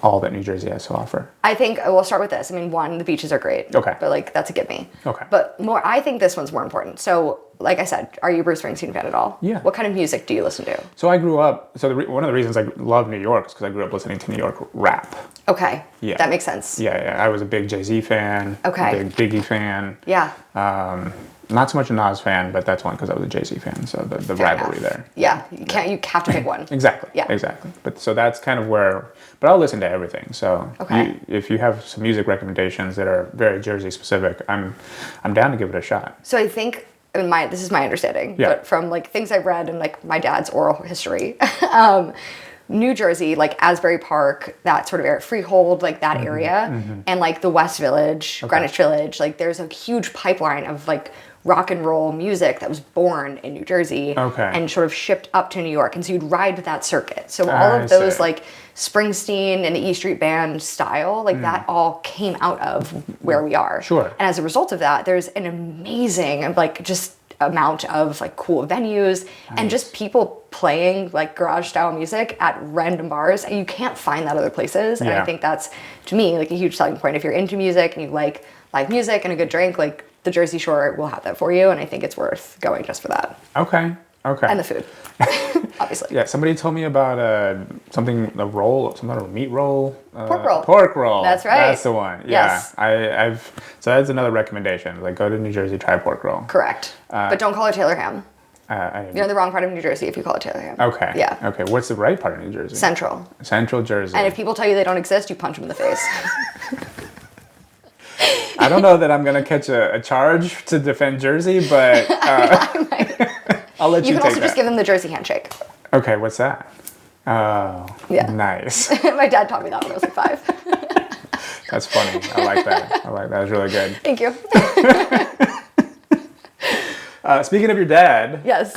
all that New Jersey has to offer. I think we'll start with this. I mean, one, the beaches are great. Okay. But like, that's a give me. Okay. But I think this one's more important. So, like I said, are you a Bruce Springsteen fan at all? Yeah. What kind of music do you listen to? So I grew up. So one of the reasons I love New York is because I grew up listening to New York rap. Okay. Yeah. That makes sense. Yeah. I was a big Jay-Z fan. Okay. Big Biggie fan. Yeah. Not so much a Nas fan, but that's one because I was a Jay-Z fan. So the rivalry there. Yeah. You have to pick one. Exactly. Yeah. Exactly. But so that's kind of where. But I'll listen to everything. So okay. if you have some music recommendations that are very Jersey specific, I'm down to give it a shot. So I think. This is my understanding, but from like things I've read and like my dad's oral history, New Jersey, like Asbury Park, that sort of area, Freehold, like that area, and like the West Village, Greenwich Village, like there's a huge pipeline of like rock and roll music that was born in New Jersey and sort of shipped up to New York. And so you'd ride that circuit. So all of those like Springsteen and the E Street Band style, like that all came out of where we are. Sure. And as a result of that, there's an amazing, like just amount of like cool venues and just people playing like garage style music at random bars. And you can't find that other places. And I think that's, to me, like a huge selling point. If you're into music and you like live music and a good drink, like the Jersey Shore will have that for you. And I think it's worth going just for that. Okay. And the food, obviously. Yeah, somebody told me about a meat roll. Pork roll. That's right. That's the one. Yeah. Yes. So that's another recommendation. Like, go to New Jersey, try pork roll. Correct. But don't call it Taylor ham. You're in the wrong part of New Jersey if you call it Taylor ham. Okay. Yeah. Okay. What's the right part of New Jersey? Central Jersey. And if people tell you they don't exist, you punch them in the face. I don't know that I'm going to catch a charge to defend Jersey, but I'll let you take that. You can also just give them the Jersey handshake. Okay, what's that? Oh, yeah. Nice. My dad taught me that when I was like 5. That's funny. I like that. That's really good. Thank you. Speaking of your dad. Yes.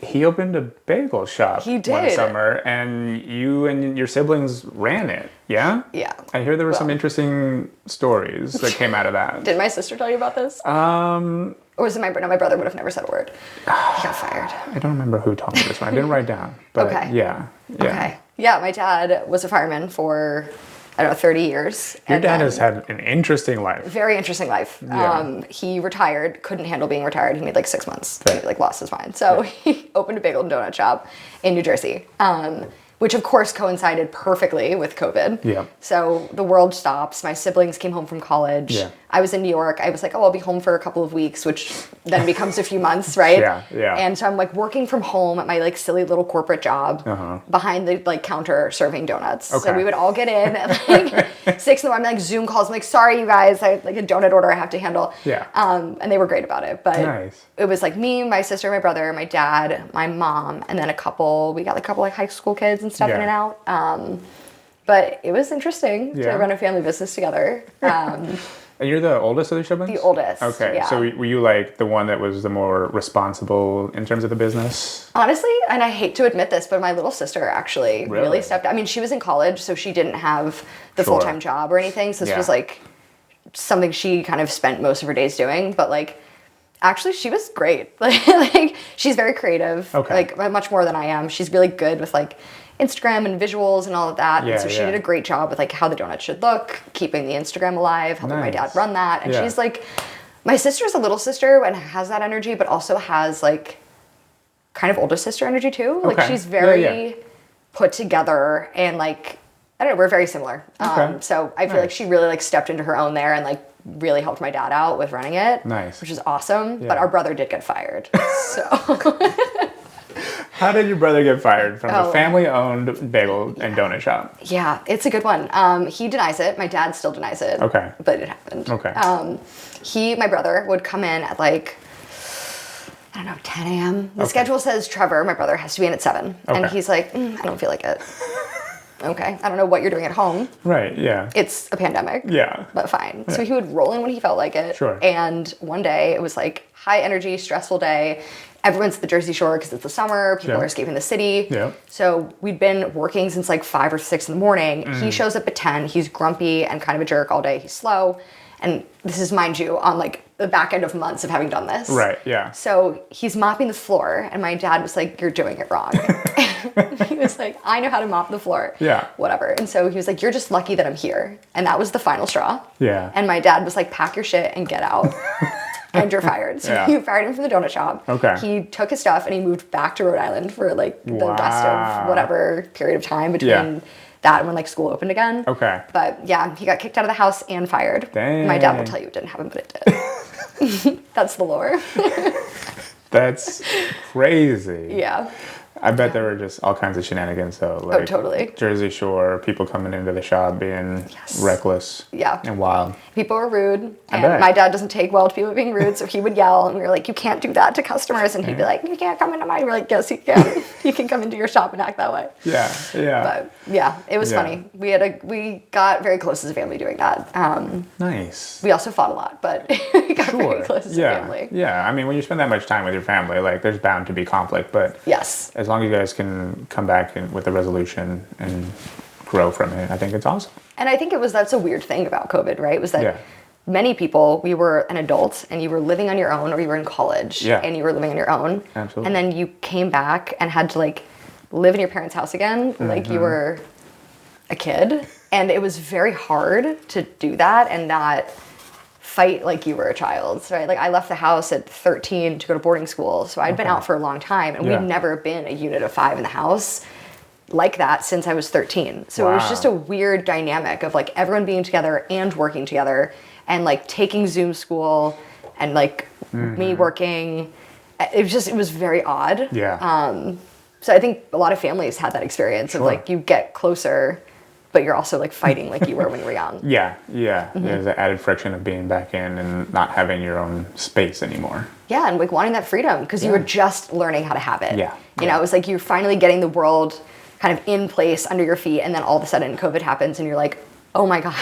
He opened a bagel shop one summer, and you and your siblings ran it, yeah? Yeah. I hear there were some interesting stories that came out of that. Did my sister tell you about this? Or was it my brother? No, my brother would have never said a word. He got fired. I don't remember who told me this one. I didn't write down. But yeah. Okay. Yeah, my dad was a fireman for, 30 years. Your dad has had an interesting life. Very interesting life. Yeah. He retired, couldn't handle being retired. He made like 6 months. Right. He lost his mind. So he opened a bagel and donut shop in New Jersey. Which of course coincided perfectly with COVID. Yeah. So the world stops. My siblings came home from college. Yeah. I was in New York. I was like, I'll be home for a couple of weeks, which then becomes a few months, right? Yeah. And so I'm working from home at my silly little corporate job behind the counter serving donuts. Okay. So we would all get in at 6 in the morning, Zoom calls. I'm sorry, you guys, I a donut order I have to handle. Yeah. And they were great about it. But nice. It was me, my sister, my brother, my dad, my mom, and then we got a couple high school kids and stuff in and out. But it was interesting to run a family business together. And you're the oldest of the siblings? The oldest. Okay. Yeah. So were you the one that was the more responsible in terms of the business? Honestly, and I hate to admit this, but my little sister actually really stepped up. I mean, she was in college, so she didn't have the full-time job or anything. So this was something she kind of spent most of her days doing. But actually, she was great. She's very creative. Okay. Much more than I am. She's really good with Instagram and visuals and all of that. And so she did a great job with how the donut should look, keeping the Instagram alive, helping my dad run that. And she's my sister's a little sister and has that energy, but also has kind of older sister energy too. She's very put together and I don't know, we're very similar. So I feel she really stepped into her own there and really helped my dad out with running it. Nice. Which is awesome. Yeah. But our brother did get fired. So How did your brother get fired from a family-owned bagel and donut shop? Yeah, it's a good one. He denies it. My dad still denies it. Okay. But it happened. Okay. My brother would come in at 10 a.m. The schedule says Trevor, my brother, has to be in at 7. Okay. And he's like, I don't feel like it. Okay. I don't know what you're doing at home. Right, yeah. It's a pandemic. Yeah. But fine. Yeah. So he would roll in when he felt like it. Sure. And one day, it was high energy, stressful day. Everyone's at the Jersey Shore because it's the summer. People are escaping the city. Yeah. So we'd been working since 5 or 6 in the morning. He shows up at 10. He's grumpy and kind of a jerk all day. He's slow. And this is, mind you, on the back end of months of having done this. Right, yeah. So he's mopping the floor, and my dad was like, "You're doing it wrong." He was like, "I know how to mop the floor." Yeah. Whatever. And so he was like, "You're just lucky that I'm here." And that was the final straw. Yeah. And my dad was like, "Pack your shit and get out." And you're fired. So Yeah. he fired him from the donut shop. Okay. He took his stuff and he moved back to Rhode Island for like the rest of whatever period of time between that and when like school opened again. Okay. But yeah, he got kicked out of the house and fired. Dang. My dad will tell you it didn't happen, but it did. That's the lore. That's crazy. Yeah. I bet there were just all kinds of shenanigans though. Like totally. Jersey Shore, people coming into the shop being reckless Yeah. and wild. People were rude. I And bet. my dad doesn't take well to people being rude, so he would yell, and we were like, "You can't do that to customers." And he'd be like, "You can't come into mine." We're like, "Yes, you can. You can come into your shop and act that way." Yeah, yeah. But yeah, it was Yeah. funny. We got very close as a family doing that. Nice. We also fought a lot, but we got very close as a family. Yeah, I mean, when you spend that much time with your family, like, there's bound to be conflict, but Yes. as long as you guys can come back with a resolution and grow from it, I think it's awesome. And I think that's a weird thing about COVID, right? Was that Yeah. many people, we were an adult and you were living on your own, or you were in college and you were living on your own. Absolutely. And then you came back and had to like live in your parents' house again, like you were a kid. And it was very hard to do that and not fight like you were a child, right? Like I left the house at 13 to go to boarding school. So I'd been out for a long time, and Yeah. we'd never been a unit of 5 in the house like that since I was 13. So it was Wow. just a weird dynamic of like everyone being together and working together, and like taking Zoom school and like me working. It was very odd. Yeah. So I think a lot of families had that experience of like you get closer, but you're also like fighting like you were when you were young. Yeah. There's the added friction of being back in and not having your own space anymore. Yeah, and like wanting that freedom because you were just learning how to have it. Yeah. You know, it was like you're finally getting the world kind of in place under your feet, and then all of a sudden COVID happens and you're like, oh my God,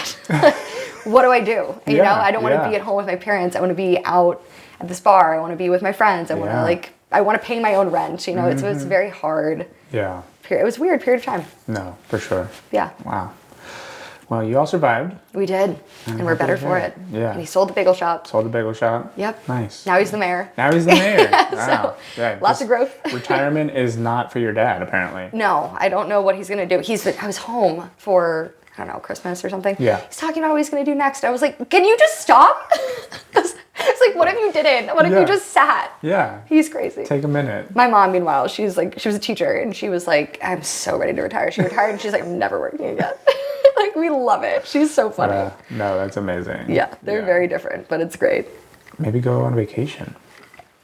what do I do? You know, I don't want to be at home with my parents. I want to be out at this bar. I want to be with my friends. I want to I want to pay my own rent. You know, it's very hard. Yeah. It was a weird period of time. No, for sure. Yeah. Wow. Well, you all survived. We did, and we're better for it. Yeah. And he sold the bagel shop. Sold the bagel shop. Yep. Nice. Now he's the mayor. Now he's the mayor. Wow. Yeah, Lots of growth. Retirement is not for your dad, apparently. No, I don't know what he's gonna do. I was home for, I don't know, Christmas or something. Yeah. He's talking about what he's gonna do next. I was like, can you just stop? It's like, what if you didn't? What if you just sat? Yeah. He's crazy. Take a minute. My mom, meanwhile, she was a teacher, and she was like, I'm so ready to retire. She retired, and she's like, I'm never working again. Like, we love it. She's so funny. No, that's amazing. Yeah, they're very different, but it's great. Maybe go on vacation.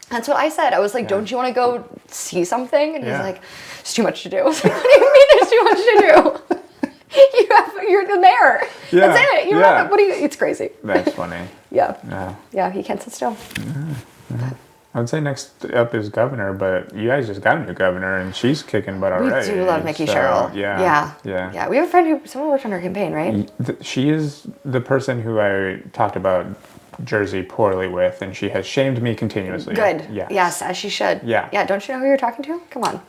That's what I said. I was like, don't you want to go see something? And he's Yeah. like, it's too much to do. I was like, what do you mean there's too much to do? You're the mayor. Yeah. That's it. You don't have to, it's crazy. That's funny. Yeah. No. Yeah, he can't sit still. I would say next up is governor, but you guys just got a new governor, and she's kicking butt already. We do love Nikki so, Sherrill. Yeah. Yeah, we have a friend someone worked on her campaign, right? She is the person who I talked about Jersey poorly with, and she has shamed me continuously. Good. Yes. Yes, as she should. Yeah. Yeah, don't you know who you're talking to? Come on.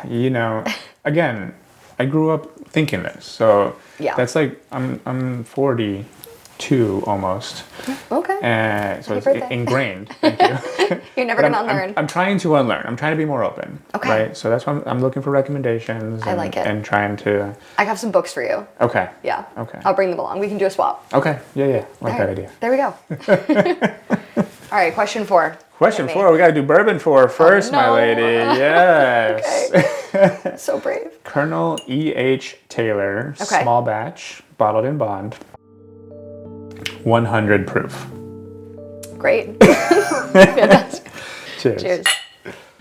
You know, again, I grew up thinking this, so Yeah. that's like I'm 42 almost. Okay. And so Happy it's birthday. ingrained. Thank you. You're never But going to unlearn. I'm trying to unlearn. I'm trying to be more open. Okay. Right. So that's why I'm looking for recommendations. I like it. And trying to. I have some books for you. Okay. Yeah. Okay. I'll bring them along. We can do a swap. Okay. Yeah. Like All that right. idea. There we go. All right, question 4. Question Hit me. 4. We got to do bourbon first, my no. lady. Yes. So brave. Colonel E.H. Taylor, Okay. small batch, bottled in bond, 100 proof. Great. Fantastic. Cheers. Cheers.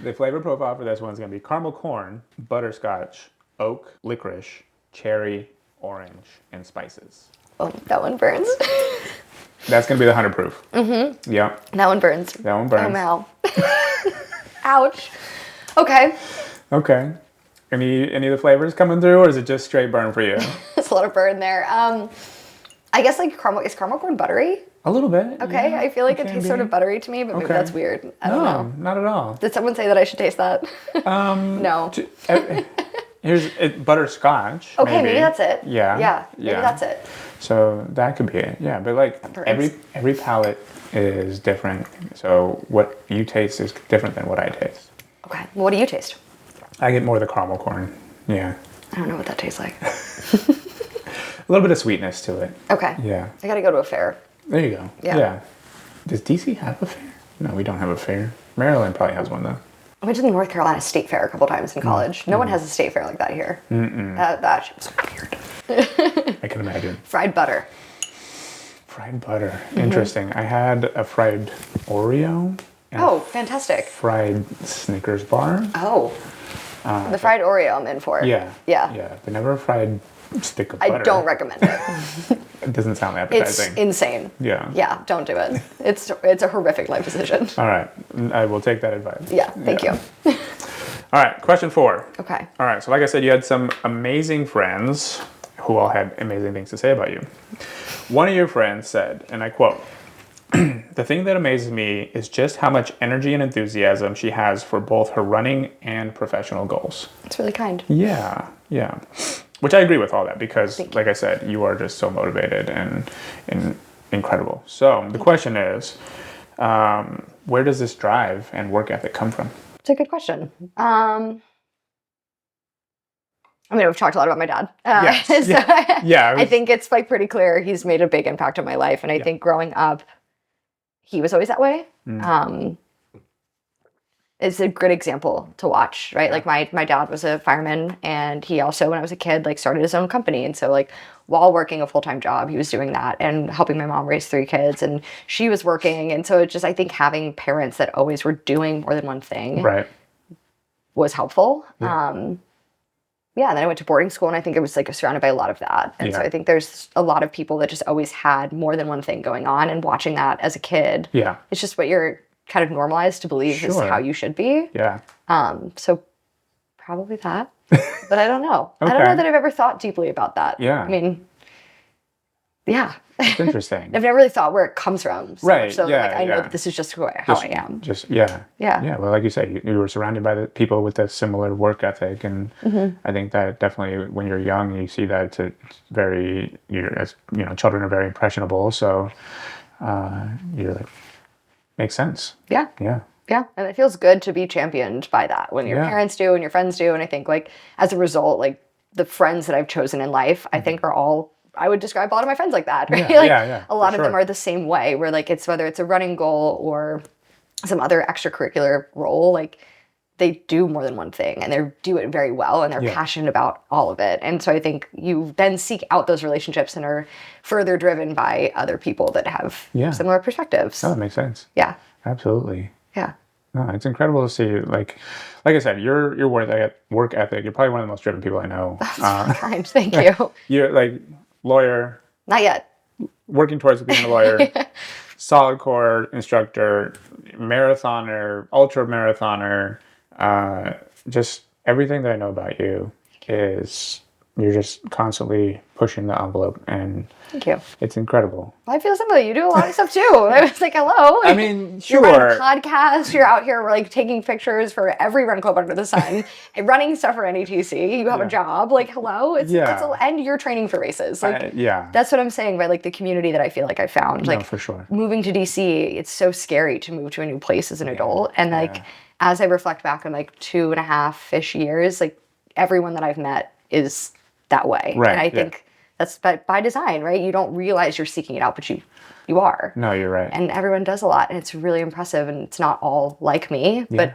The flavor profile for this one's going to be caramel corn, butterscotch, oak, licorice, cherry, orange, and spices. Oh, that one burns. That's going to be the 100 proof. Mm-hmm. Yep. That one burns. That one burns. Oh, no. Ouch. Okay. Okay. Any of the flavors coming through, or is it just straight burn for you? There's a lot of burn there. I guess like is caramel corn buttery? A little bit. Okay. Yeah, I feel like it can tastes be. sort of buttery to me, but maybe Okay. that's weird. I don't know. Not at all. Did someone say that I should taste that? No. butterscotch. Okay, maybe that's it. Yeah. Yeah, maybe that's it. So that could be it. Yeah, but like every palate is different. So what you taste is different than what I taste. Okay. Well, what do you taste? I get more of the caramel corn. Yeah. I don't know what that tastes like. A little bit of sweetness to it. Okay. Yeah. I gotta go to a fair. There you go. Yeah. Does DC have a fair? No, we don't have a fair. Maryland probably has one though. I went to the North Carolina State Fair a couple times in college. No one has a state fair like that here. That shit was weird. I can imagine. Fried butter. Fried butter. Interesting. I had a fried Oreo. And Oh, fantastic. fried Snickers bar. Oh. The fried Oreo I'm in for. Yeah. Yeah. But never a fried stick of butter. I don't recommend it. It doesn't sound It's appetizing. insane. Yeah. Yeah, don't do it. It's a horrific life decision. All right. I will take that advice. Yeah, thank you. All right. Question 4. Okay. All right. So like I said, you had some amazing friends who all had amazing things to say about you. One of your friends said, and I quote, "The thing that amazes me is just how much energy and enthusiasm she has for both her running and professional goals." It's really kind. Yeah. Which I agree with all that because, like I said, you are just so motivated and incredible. So the question is, where does this drive and work ethic come from? It's a good question. I mean, we've talked a lot about my dad. Yes. So I was- think it's like pretty clear he's made a big impact on my life. And I think growing up, he was always that way. It's a good example to watch, right? Like my dad was a fireman, and he also, when I was a kid, like started his own company. And so like while working a full-time job, he was doing that and helping my mom raise 3 kids, and she was working. And so it's just, I think having parents that always were doing more than one thing Right. was helpful. And then I went to boarding school, and I think it was like surrounded by a lot of that. And so I think there's a lot of people that just always had more than one thing going on, and watching that as a kid, it's just what you're kind of normalized to believe is how you should be. Yeah. So probably that, but I don't know. I don't know that I've ever thought deeply about that. Yeah. I mean, yeah. It's interesting. I've never really thought where it comes from. Right, So yeah, like, I know yeah. that this is just how I am. Yeah. Well, like you say, you were surrounded by the people with a similar work ethic, and I think that definitely, when you're young, you see that it's very, children are very impressionable. So you're like, makes sense. Yeah. Yeah. Yeah, and it feels good to be championed by that when your parents do and your friends do. And I think like as a result, like the friends that I've chosen in life, I think are all, I would describe a lot of my friends like that, right? A lot of them are the same way, where like it's whether it's a running goal or some other extracurricular role, like they do more than one thing, and they do it very well, and they're passionate about all of it. And so I think you then seek out those relationships and are further driven by other people that have similar perspectives. Oh, that makes sense. Yeah. Absolutely. Yeah. No, it's incredible to see. Like I said, your work ethic. You're probably one of the most driven people I know. That's kind. Thank you. You're like lawyer, Not yet. working towards being a lawyer, solid core instructor, marathoner, ultra marathoner. Just everything that I know about you is you're just constantly pushing the envelope, and Thank you. it's incredible. Well, I feel similarly. You do a lot of stuff too. I was like, hello. I mean, You're running sure. a podcast. You're out here like taking pictures for every run club under the sun, and running stuff for NETC. You have a job. Like, hello. And you're training for races. Like, that's what I'm saying by like the community that I feel like I found. Like, No, for sure. Moving to DC, it's so scary to move to a new place as an adult. And like, as I reflect back on like 2.5-ish years, like everyone that I've met is that way. Right, And I think that's by design, right? You don't realize you're seeking it out, but you are. No, you're right. And everyone does a lot, and it's really impressive, and it's not all like me, but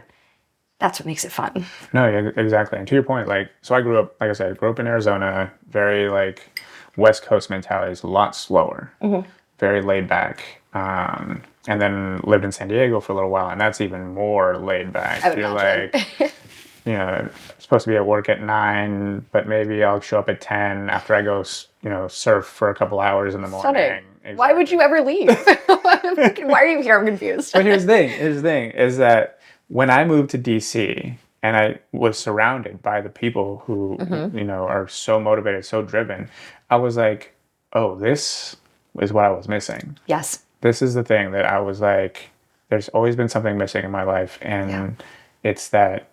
that's what makes it fun. No, yeah, exactly. And to your point, like, so I grew up, like I said, in Arizona, very like West Coast mentality, is a lot slower, very laid back. And then lived in San Diego for a little while, and that's even more laid back. I would You're imagine. like, supposed to be at work at 9, but maybe I'll show up at 10 after I go, surf for a couple hours in the morning. Stunning. Exactly. Why would you ever leave? Why are you here? I'm confused. But here's the thing, is that when I moved to DC and I was surrounded by the people who, are so motivated, so driven, I was like, oh, this is what I was missing. Yes. This is the thing that I was like, there's always been something missing in my life. And it's that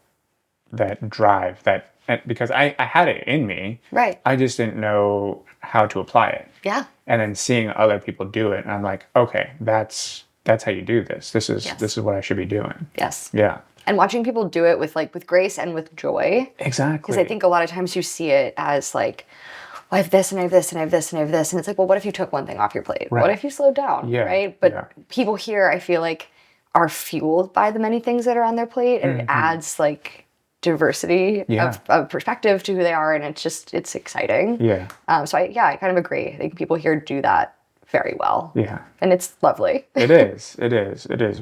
drive, that and because I had it in me. Right. I just didn't know how to apply it. Yeah. And then seeing other people do it, and I'm like, okay, that's how you do this. This is what I should be doing. Yes. Yeah. And watching people do it with grace and with joy. Exactly. Because I think a lot of times you see it as like, well, I have this and I have this and I have this and I have this. And it's like, well, what if you took one thing off your plate? Right. What if you slowed down? Yeah. Right. But yeah. people here, I feel like, are fueled by the many things that are on their plate. And it adds like diversity of perspective to who they are. And it's exciting. Yeah. So I kind of agree. I think people here do that very well. Yeah. And it's lovely. It is.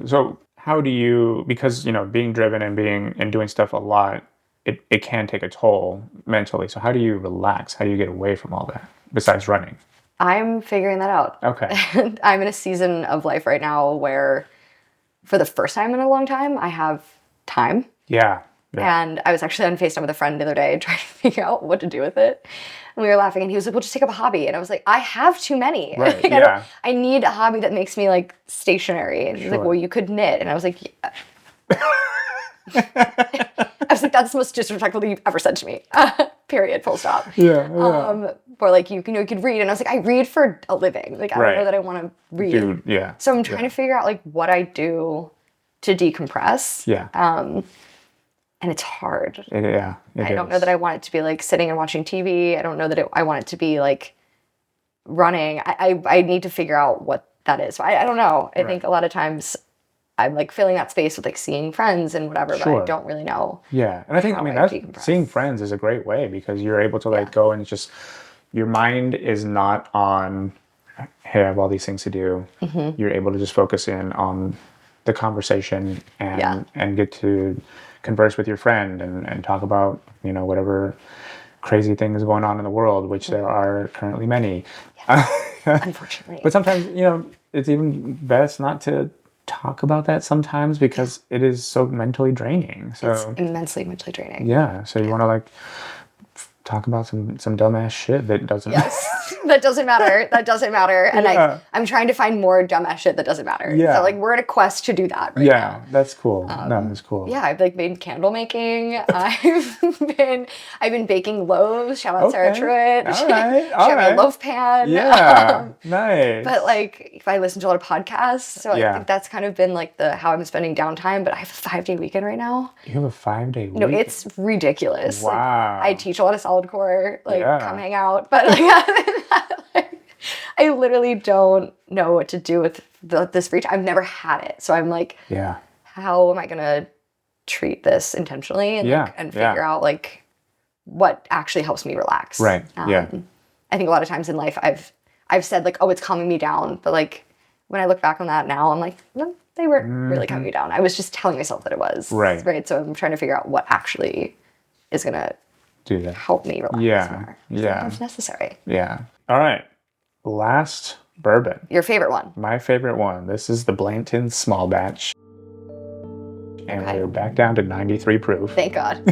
So how do you, because, being driven and doing stuff a lot, it can take a toll mentally. So how do you relax? How do you get away from all that besides running? I'm figuring that out. Okay. I'm in a season of life right now where for the first time in a long time, I have time. Yeah. And I was actually on FaceTime with a friend the other day trying to figure out what to do with it. And we were laughing and he was like, well, just take up a hobby. And I was like, I have too many. Right, like, I need a hobby that makes me like stationary. And he's like, Sure. well, you could knit. And I was like, I was like, that's the most disrespectful thing you've ever said to me. Period. Full stop. Yeah. Or like, you could read. And I was like, I read for a living. Like, I don't know that I want to read. Dude, yeah. So I'm trying to figure out like what I do to decompress. Yeah. And it's hard. I don't know that I want it to be like sitting and watching TV. I don't know that I want it to be like running. I need to figure out what that is. So I don't know. I think a lot of times I'm like filling that space with like seeing friends and whatever, but I don't really know. Yeah. And I think, that's seeing friends is a great way because you're able to like go and just, your mind is not on, hey, I have all these things to do. You're able to just focus in on the conversation and get to converse with your friend and talk about, whatever crazy thing is going on in the world, which there are currently many. Unfortunately. But sometimes, it's even best not to talk about that sometimes because it is so mentally draining. So it's immensely mentally draining. Yeah. So you want to like talk about some dumbass shit that doesn't that doesn't matter and I'm trying to find more dumbass shit that doesn't matter. So like we're in a quest to do that right now. That's cool. That's cool. I've like made candle making. I've been baking loaves. Shout out Sarah Truitt. All right. She had me a loaf pan. Nice. But like if I listen to a lot of podcasts, so I think that's kind of been like how I'm spending downtime. But I have a 5-day weekend right now. You have a 5-day weekend? No, it's ridiculous. Wow. Like, I teach a lot of solid core. Like come hang out. But like I literally don't know what to do with this free time. I've never had it. So I'm like, how am I going to treat this intentionally and figure out like what actually helps me relax? Right. I think a lot of times in life I've said like, oh, it's calming me down. But like when I look back on that now, I'm like, no, they weren't really calming me down. I was just telling myself that it was. Right. So I'm trying to figure out what actually is going to do that. Help me relax more. It's necessary. Yeah. All right. Last bourbon. Your favorite one. My favorite one. This is the Blanton Small Batch. And we're back down to 93 proof. Thank God.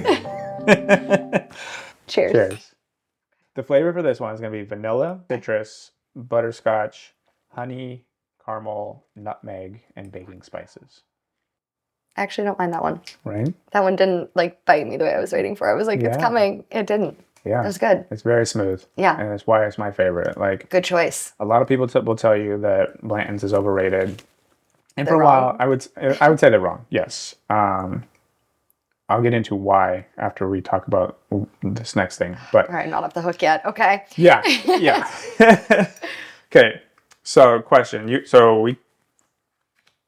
Cheers. Cheers. The flavor for this one is going to be vanilla, citrus, butterscotch, honey, caramel, nutmeg, and baking spices. I actually don't mind that one. Right? That one didn't like bite me the way I was waiting for. I was like, it's coming. It didn't. Yeah. It was good. It's very smooth. Yeah. And that's why it's my favorite. Like, good choice. A lot of people will tell you that Blanton's is overrated. And for a while, I would say they're wrong. Yes. I'll get into why after we talk about this next thing. But all right, not off the hook yet. Okay. Yeah. Okay. So, question. We didn't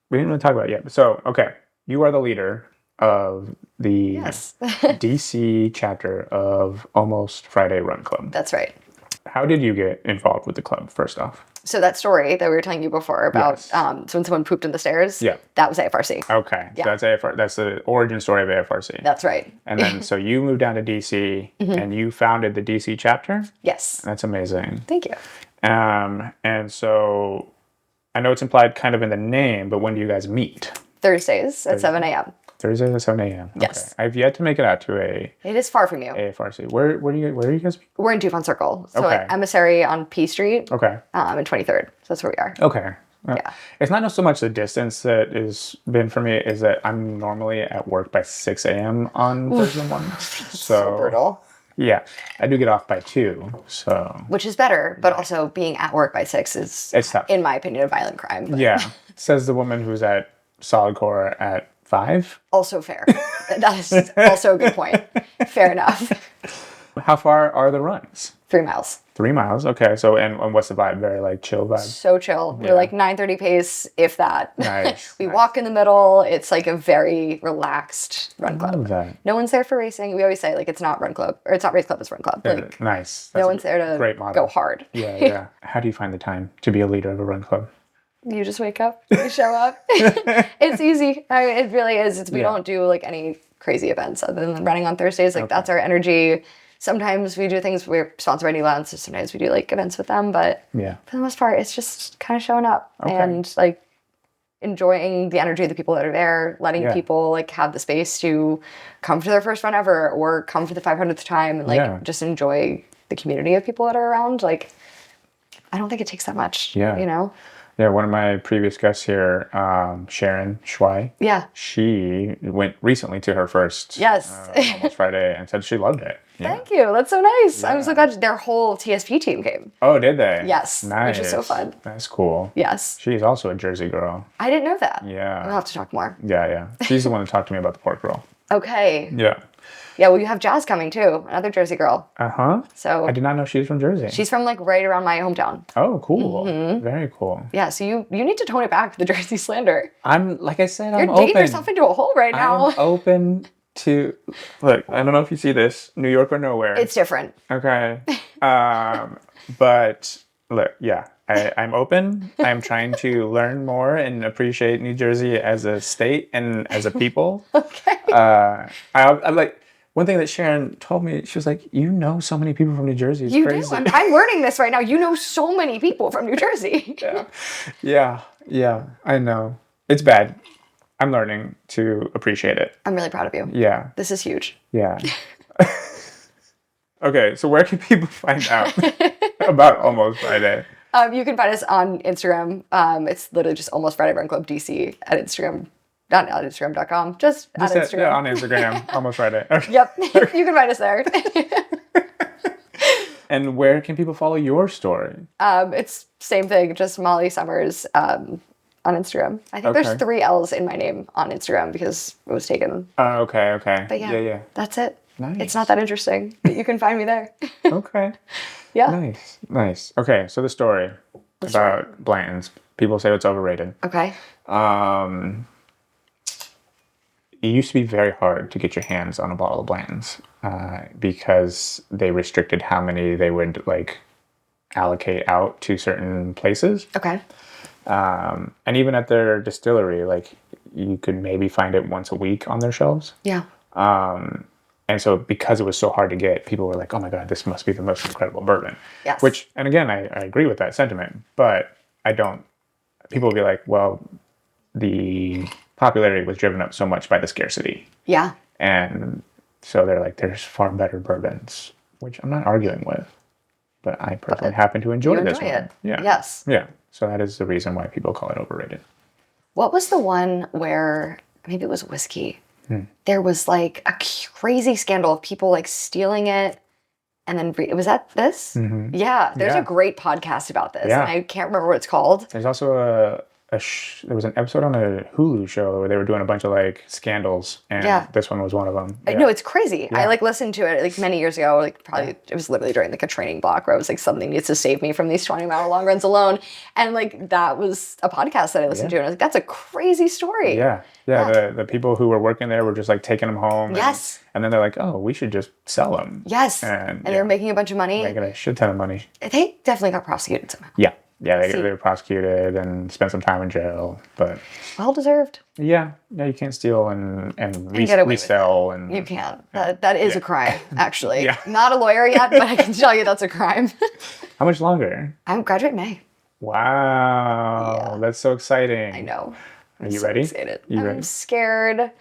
really talk about it yet. So, okay. You are the leader of the DC chapter of Almost Friday Run Club. That's right. How did you get involved with the club, first off? So that story that we were telling you before about so when someone pooped in the stairs, that was AFRC. Okay. That's AFRC. That's the origin story of AFRC. That's right. And then so you moved down to DC and you founded the DC chapter? Yes. That's amazing. Thank you. And so I know it's implied kind of in the name, but when do you guys meet? Thursdays at 7 a.m. Thursdays at 7 a.m. Yes. Okay. I've yet to make it out to It is far from you. AFRC. Where are you guys? We're in Dupont Circle. So like Emissary on P Street. Okay. And 23rd. So that's where we are. Okay. Yeah. It's not so much the distance that has been for me, is that I'm normally at work by 6 a.m. on Thursday mornings. So brutal. Yeah, I do get off by 2, so. Which is better, but also being at work by 6 is, It's tough. in my opinion, a violent crime. But Yeah, says the woman who's at Solid Core at 5. also fair. That is also a good point. Fair enough. How far are the runs? 3 miles. 3 miles. Okay. So, and what's the vibe? Very like chill vibe. So chill. We're like 9:30 pace, if that. Nice. We walk in the middle. It's like a very relaxed run club. Love that. No one's there for racing. We always say like it's not run club, or it's not race club, it's run club. Like Nice. no one's there to great motto. go hard. Yeah, yeah. How do you find the time to be a leader of a run club? You just wake up, you show up. It's easy. It really is. We don't do like any crazy events other than running on Thursdays. Like that's our energy. Sometimes we do things, we're sponsored by New Balance, so sometimes we do like events with them, but for the most part, it's just kind of showing up and like enjoying the energy of the people that are there, letting people like have the space to come for their first run ever or come for the 500th time and like just enjoy the community of people that are around. Like, I don't think it takes that much, you know? Yeah, one of my previous guests here, Sharon Schwei. Yeah. She went recently to her first Almost Friday and said she loved it. Yeah. Thank you. That's so nice. I'm so glad their whole TSP team came. Oh, did they? Yes. Nice. Which is so fun. That's cool. Yes. She's also a Jersey girl. I didn't know that. Yeah. We'll have to talk more. Yeah, yeah. She's the one that talked to me about the pork roll. Okay. Yeah. Yeah, well, you have Jazz coming too, another Jersey girl. Uh-huh. So I did not know she was from Jersey. She's from like right around my hometown. Oh, cool. Very cool. Yeah, so you need to tone it back, the Jersey slander. I'm, like I said, I'm You're open. digging yourself into a hole right now. I'm open to, look, I don't know if you see this, New York or nowhere. It's different. Okay. But look, yeah, I'm open. I'm trying to learn more and appreciate New Jersey as a state and as a people. Okay. I'm like, one thing that Sharon told me, she was like, you know so many people from New Jersey. It's crazy. Do. I'm learning this right now. You know so many people from New Jersey. Yeah, I know. It's bad. I'm learning to appreciate it. I'm really proud of you. Yeah. This is huge. Yeah. Okay, so where can people find out about Almost Friday? You can find us on Instagram. It's literally just Almost Friday Run Club DC at Instagram. Not at Instagram.com, just on Instagram. Yeah, on Instagram, Almost Friday. Okay. Yep, you can find us there. And where can people follow your story? It's same thing, just Mollie Somers on Instagram. I think there's 3 L's in my name on Instagram because it was taken. Okay. But yeah, that's it. Nice. It's not that interesting, but you can find me there. Okay. Yeah. Nice. Okay, so the story about Blanton's. People say it's overrated. Okay. It used to be very hard to get your hands on a bottle of Blanton's because they restricted how many they would like allocate out to certain places. Okay. And even at their distillery, like you could maybe find it once a week on their shelves. Yeah. And so because it was so hard to get, people were like, oh my God, this must be the most incredible bourbon. Yes. Which, and again, I agree with that sentiment, but people will be like, well, the popularity was driven up so much by the scarcity. Yeah. And so they're like, there's far better bourbons, which I'm not arguing with, but I personally happen to enjoy this one. It. Yeah. Yes. Yeah. So that is the reason why people call it overrated. What was the one where maybe it was whiskey? There was like a crazy scandal of people like stealing it. And then, was that this? Mm-hmm. Yeah. There's a great podcast about this. Yeah. And I can't remember what it's called. There's also there was an episode on a Hulu show where they were doing a bunch of like scandals, and this one was one of them. No, it's crazy. I like listened to it like many years ago. Like probably it was literally during like a training block where I was like, something needs to save me from these 20-mile long runs alone. And like that was a podcast that I listened to, and I was like, that's a crazy story. Yeah. The people who were working there were just like taking them home. Yes. And then they're like, oh, we should just sell them. Yes. And they were making a bunch of money. Making a shit ton of money. They definitely got prosecuted somehow. Yeah. Yeah, they were prosecuted and spent some time in jail, but well deserved. Yeah, you can't steal and resell, and you can't. That is a crime, actually. Not a lawyer yet, but I can tell you that's a crime. How much longer? I'm graduating May. Wow, that's so exciting. I know. Are you ready? Excited. I'm scared.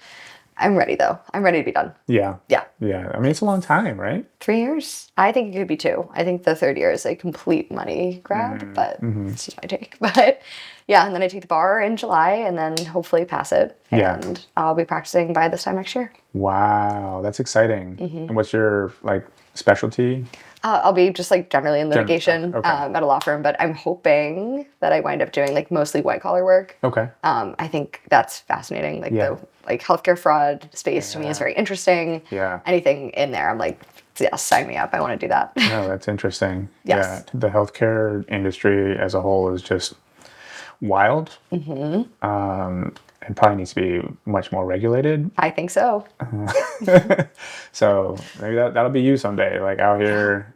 I'm ready though. I'm ready to be done. Yeah. Yeah. Yeah. I mean, it's a long time, right? 3 years? I think it could be 2. I think the third year is a complete money grab, but it's just my take. But yeah, and then I take the bar in July and then hopefully pass it. Yeah. And I'll be practicing by this time next year. Wow, that's exciting. And what's your like specialty? I'll be just like generally in litigation okay. at a law firm, but I'm hoping that I wind up doing like mostly white collar work. Okay. I think that's fascinating. Like Yeah. the like healthcare fraud space to me is very interesting. Yeah. Anything in there, I'm like, yeah, sign me up. I want to do that. No, that's interesting. Yes. Yeah, the healthcare industry as a whole is just wild. And probably needs to be much more regulated. I think so. So maybe that'll be you someday, like out here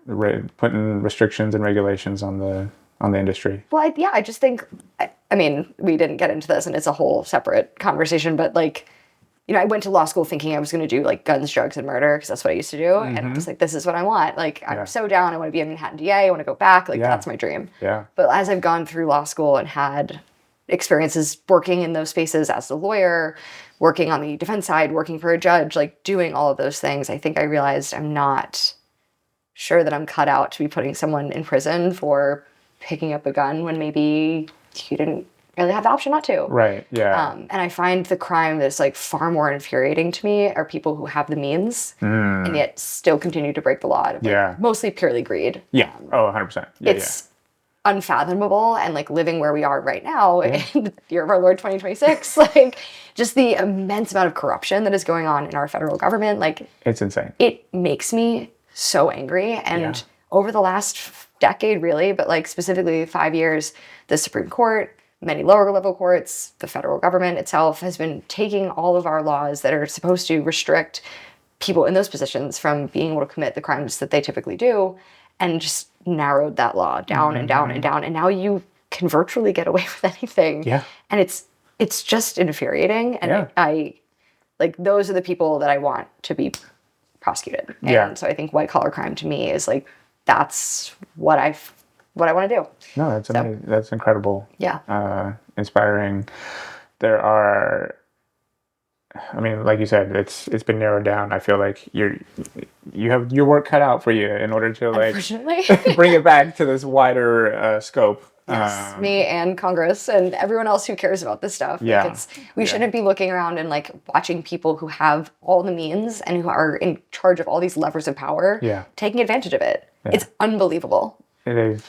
putting restrictions and regulations on the industry. Well, I just think, I mean, we didn't get into this and it's a whole separate conversation, but like, I went to law school thinking I was going to do like guns, drugs, and murder because that's what I used to do. And I was like, this is what I want. Like, I'm so down. I want to be a Manhattan DA. I want to go back. Like, that's my dream. Yeah. But as I've gone through law school and had experiences working in those spaces as a lawyer, working on the defense side, working for a judge, like doing all of those things, I think I realized I'm not sure that I'm cut out to be putting someone in prison for picking up a gun when maybe you didn't really have the option not to. Right. Yeah. And I find the crime that's like far more infuriating to me are people who have the means and yet still continue to break the law out of like, mostly purely greed. Yeah. 100%. Yeah. It's unfathomable, and like living where we are right now in the year of our Lord 2026, like just the immense amount of corruption that is going on in our federal government, like it's insane. It makes me so angry. And over the last decade, really, but like specifically 5 years, the Supreme Court, many lower level courts, the federal government itself has been taking all of our laws that are supposed to restrict people in those positions from being able to commit the crimes that they typically do, and just narrowed that law down and down and down. And now you can virtually get away with anything. Yeah. And it's just infuriating. And I like, those are the people that I want to be prosecuted. And so I think white collar crime to me is like, that's what I want to do. No, that's amazing. That's incredible. Yeah. Inspiring. There are, I mean, like you said, it's been narrowed down. I feel like you have your work cut out for you in order to like bring it back to this wider scope. Yes, me and Congress and everyone else who cares about this stuff. Yeah. Like we shouldn't be looking around and like watching people who have all the means and who are in charge of all these levers of power taking advantage of it. Yeah. It's unbelievable. They've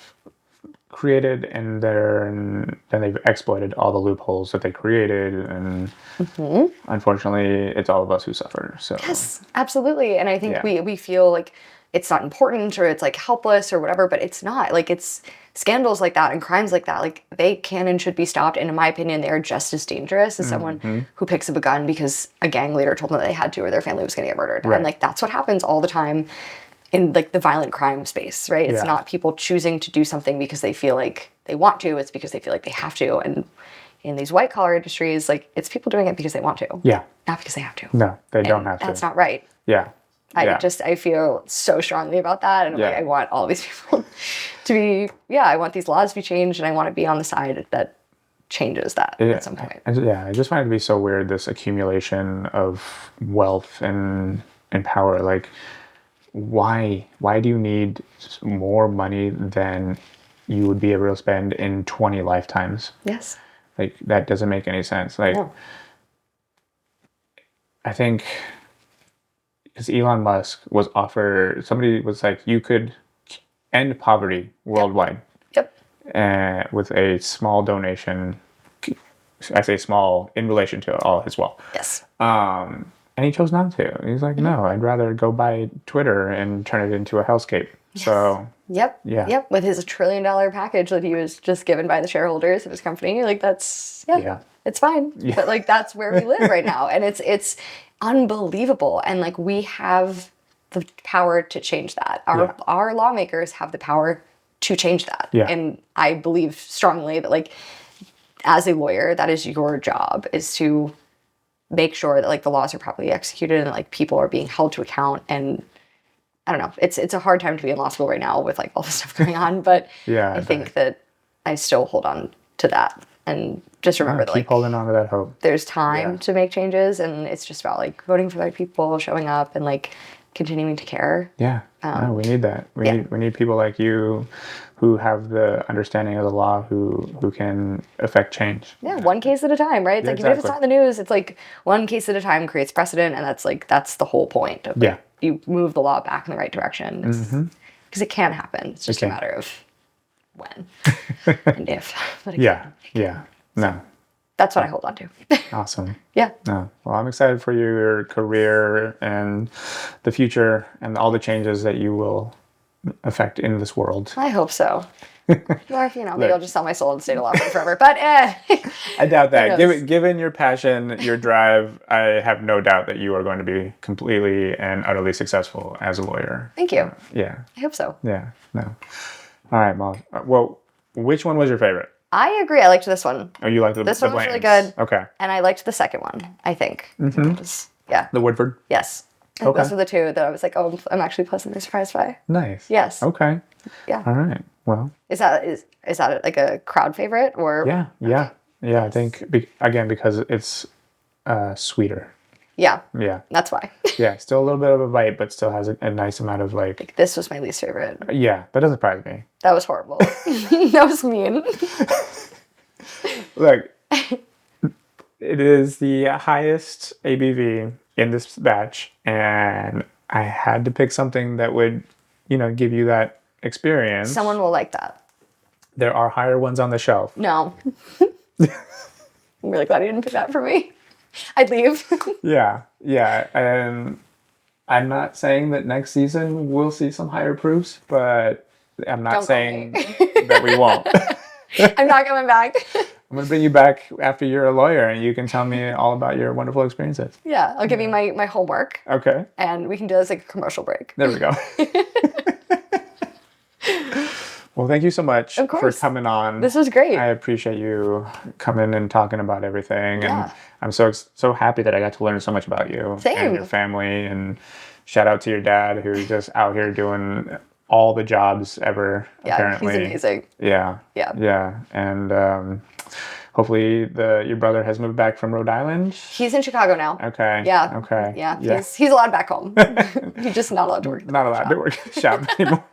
created and then they've exploited all the loopholes that they created, and unfortunately it's all of us who suffer. So yes, absolutely. And I think we feel like it's not important or it's like helpless or whatever, but it's not. Like, it's scandals like that and crimes like that, like they can and should be stopped, and in my opinion they are just as dangerous as someone who picks up a gun because a gang leader told them that they had to or their family was going to get murdered. And like that's what happens all the time in like the violent crime space, right? It's not people choosing to do something because they feel like they want to, it's because they feel like they have to. And in these white collar industries, like it's people doing it because they want to. Yeah. Not because they have to. No, they don't have to. That's not right. Yeah. I feel so strongly about that. And like, I want all these people to be, I want these laws to be changed, and I want to be on the side that changes that at some point. I just find it to be so weird, this accumulation of wealth and power. Like, why do you need more money than you would be able to spend in 20 lifetimes? Yes. Like, that doesn't make any sense. Like, I think because Elon Musk was somebody was like, you could end poverty worldwide. Yep. With a small donation. I say small in relation to all his wealth. Yes. And he chose not to. He's like, no, I'd rather go buy Twitter and turn it into a hellscape. Yes. So. Yep. Yeah. Yep. With his $1 trillion package that he was just given by the shareholders of his company, like that's it's fine. Yeah. But like that's where we live right now, and it's unbelievable. And like we have the power to change that. Our lawmakers have the power to change that. Yeah. And I believe strongly that like as a lawyer, that is your job, is to make sure that like the laws are properly executed and like people are being held to account. And I don't know, it's a hard time to be in law school right now with like all this stuff going on, but I think that I still hold on to that and just remember that keep holding on to that hope. There's time to make changes, and it's just about like voting for the right people, showing up, and like continuing to care. Yeah. No, we need that. We need people like you who have the understanding of the law who can affect change. Yeah, one case at a time, right? It's like, even if it's not in the news, it's like one case at a time creates precedent, and that's the whole point of like, you move the law back in the right direction. Because it can happen. It's just a matter of when and if. But yeah. No. That's what I hold on to. Awesome. Yeah. No. Well, I'm excited for your career and the future and all the changes that you will affect in this world. I hope so. Or, maybe I'll just sell my soul and stay in law firm forever. But I doubt that. Given your passion, your drive, I have no doubt that you are going to be completely and utterly successful as a lawyer. Thank you. Yeah. I hope so. Yeah. No. All right, Mollie. Well, which one was your favorite? I agree. I liked this one. Oh, you liked this one was really good. Okay. And I liked the second one, I think. Yeah. The Woodford? Yes. Okay. Those are the two that I was like, oh, I'm actually pleasantly surprised by. Nice. Yes. Okay. Yeah. All right. Well. Is that like a crowd favorite or? Yeah. Yeah. Okay. Yeah. I think again because it's sweeter. Yeah. Yeah. That's why. Yeah. Still a little bit of a bite, but still has a nice amount of like. This was my least favorite. Yeah, that doesn't surprise me. That was horrible. That was mean. Look, it is the highest ABV in this batch, and I had to pick something that would, give you that experience. Someone will like that. There are higher ones on the shelf. No. I'm really glad you didn't pick that for me. I'd leave. Yeah. And I'm not saying that next season we'll see some higher proofs, but I'm not saying that we won't. I'm not coming back. I'm going to bring you back after you're a lawyer and you can tell me all about your wonderful experiences. Yeah, I'll give you my homework. Okay. And we can do this like a commercial break. There we go. Well, thank you so much for coming on. This was great. I appreciate you coming and talking about everything. Yeah. And I'm so happy that I got to learn so much about you and your family. And shout out to your dad who's just out here doing all the jobs ever, apparently. He's amazing. Yeah. And hopefully your brother has moved back from Rhode Island. He's in Chicago now. Okay. Yeah. Okay. Yeah. He's allowed back home. He's just not allowed to work. Not allowed to work at the shop anymore.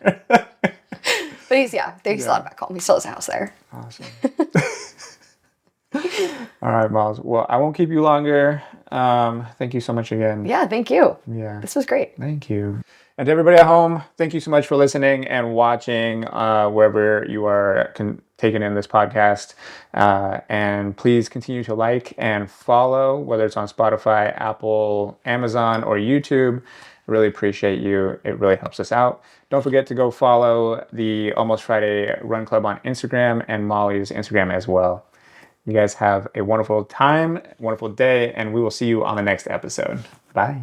But he's allowed back home. He still has a house there. Awesome. All right, Miles. Well, I won't keep you longer. Thank you so much again. Yeah, thank you. Yeah. This was great. Thank you. And to everybody at home, thank you so much for listening and watching wherever you are taking in this podcast. And please continue to like and follow, whether it's on Spotify, Apple, Amazon, or YouTube. I really appreciate you. It really helps us out. Don't forget to go follow the Almost Friday Run Club on Instagram and Mollie's Instagram as well. You guys have a wonderful time, wonderful day, and we will see you on the next episode. Bye.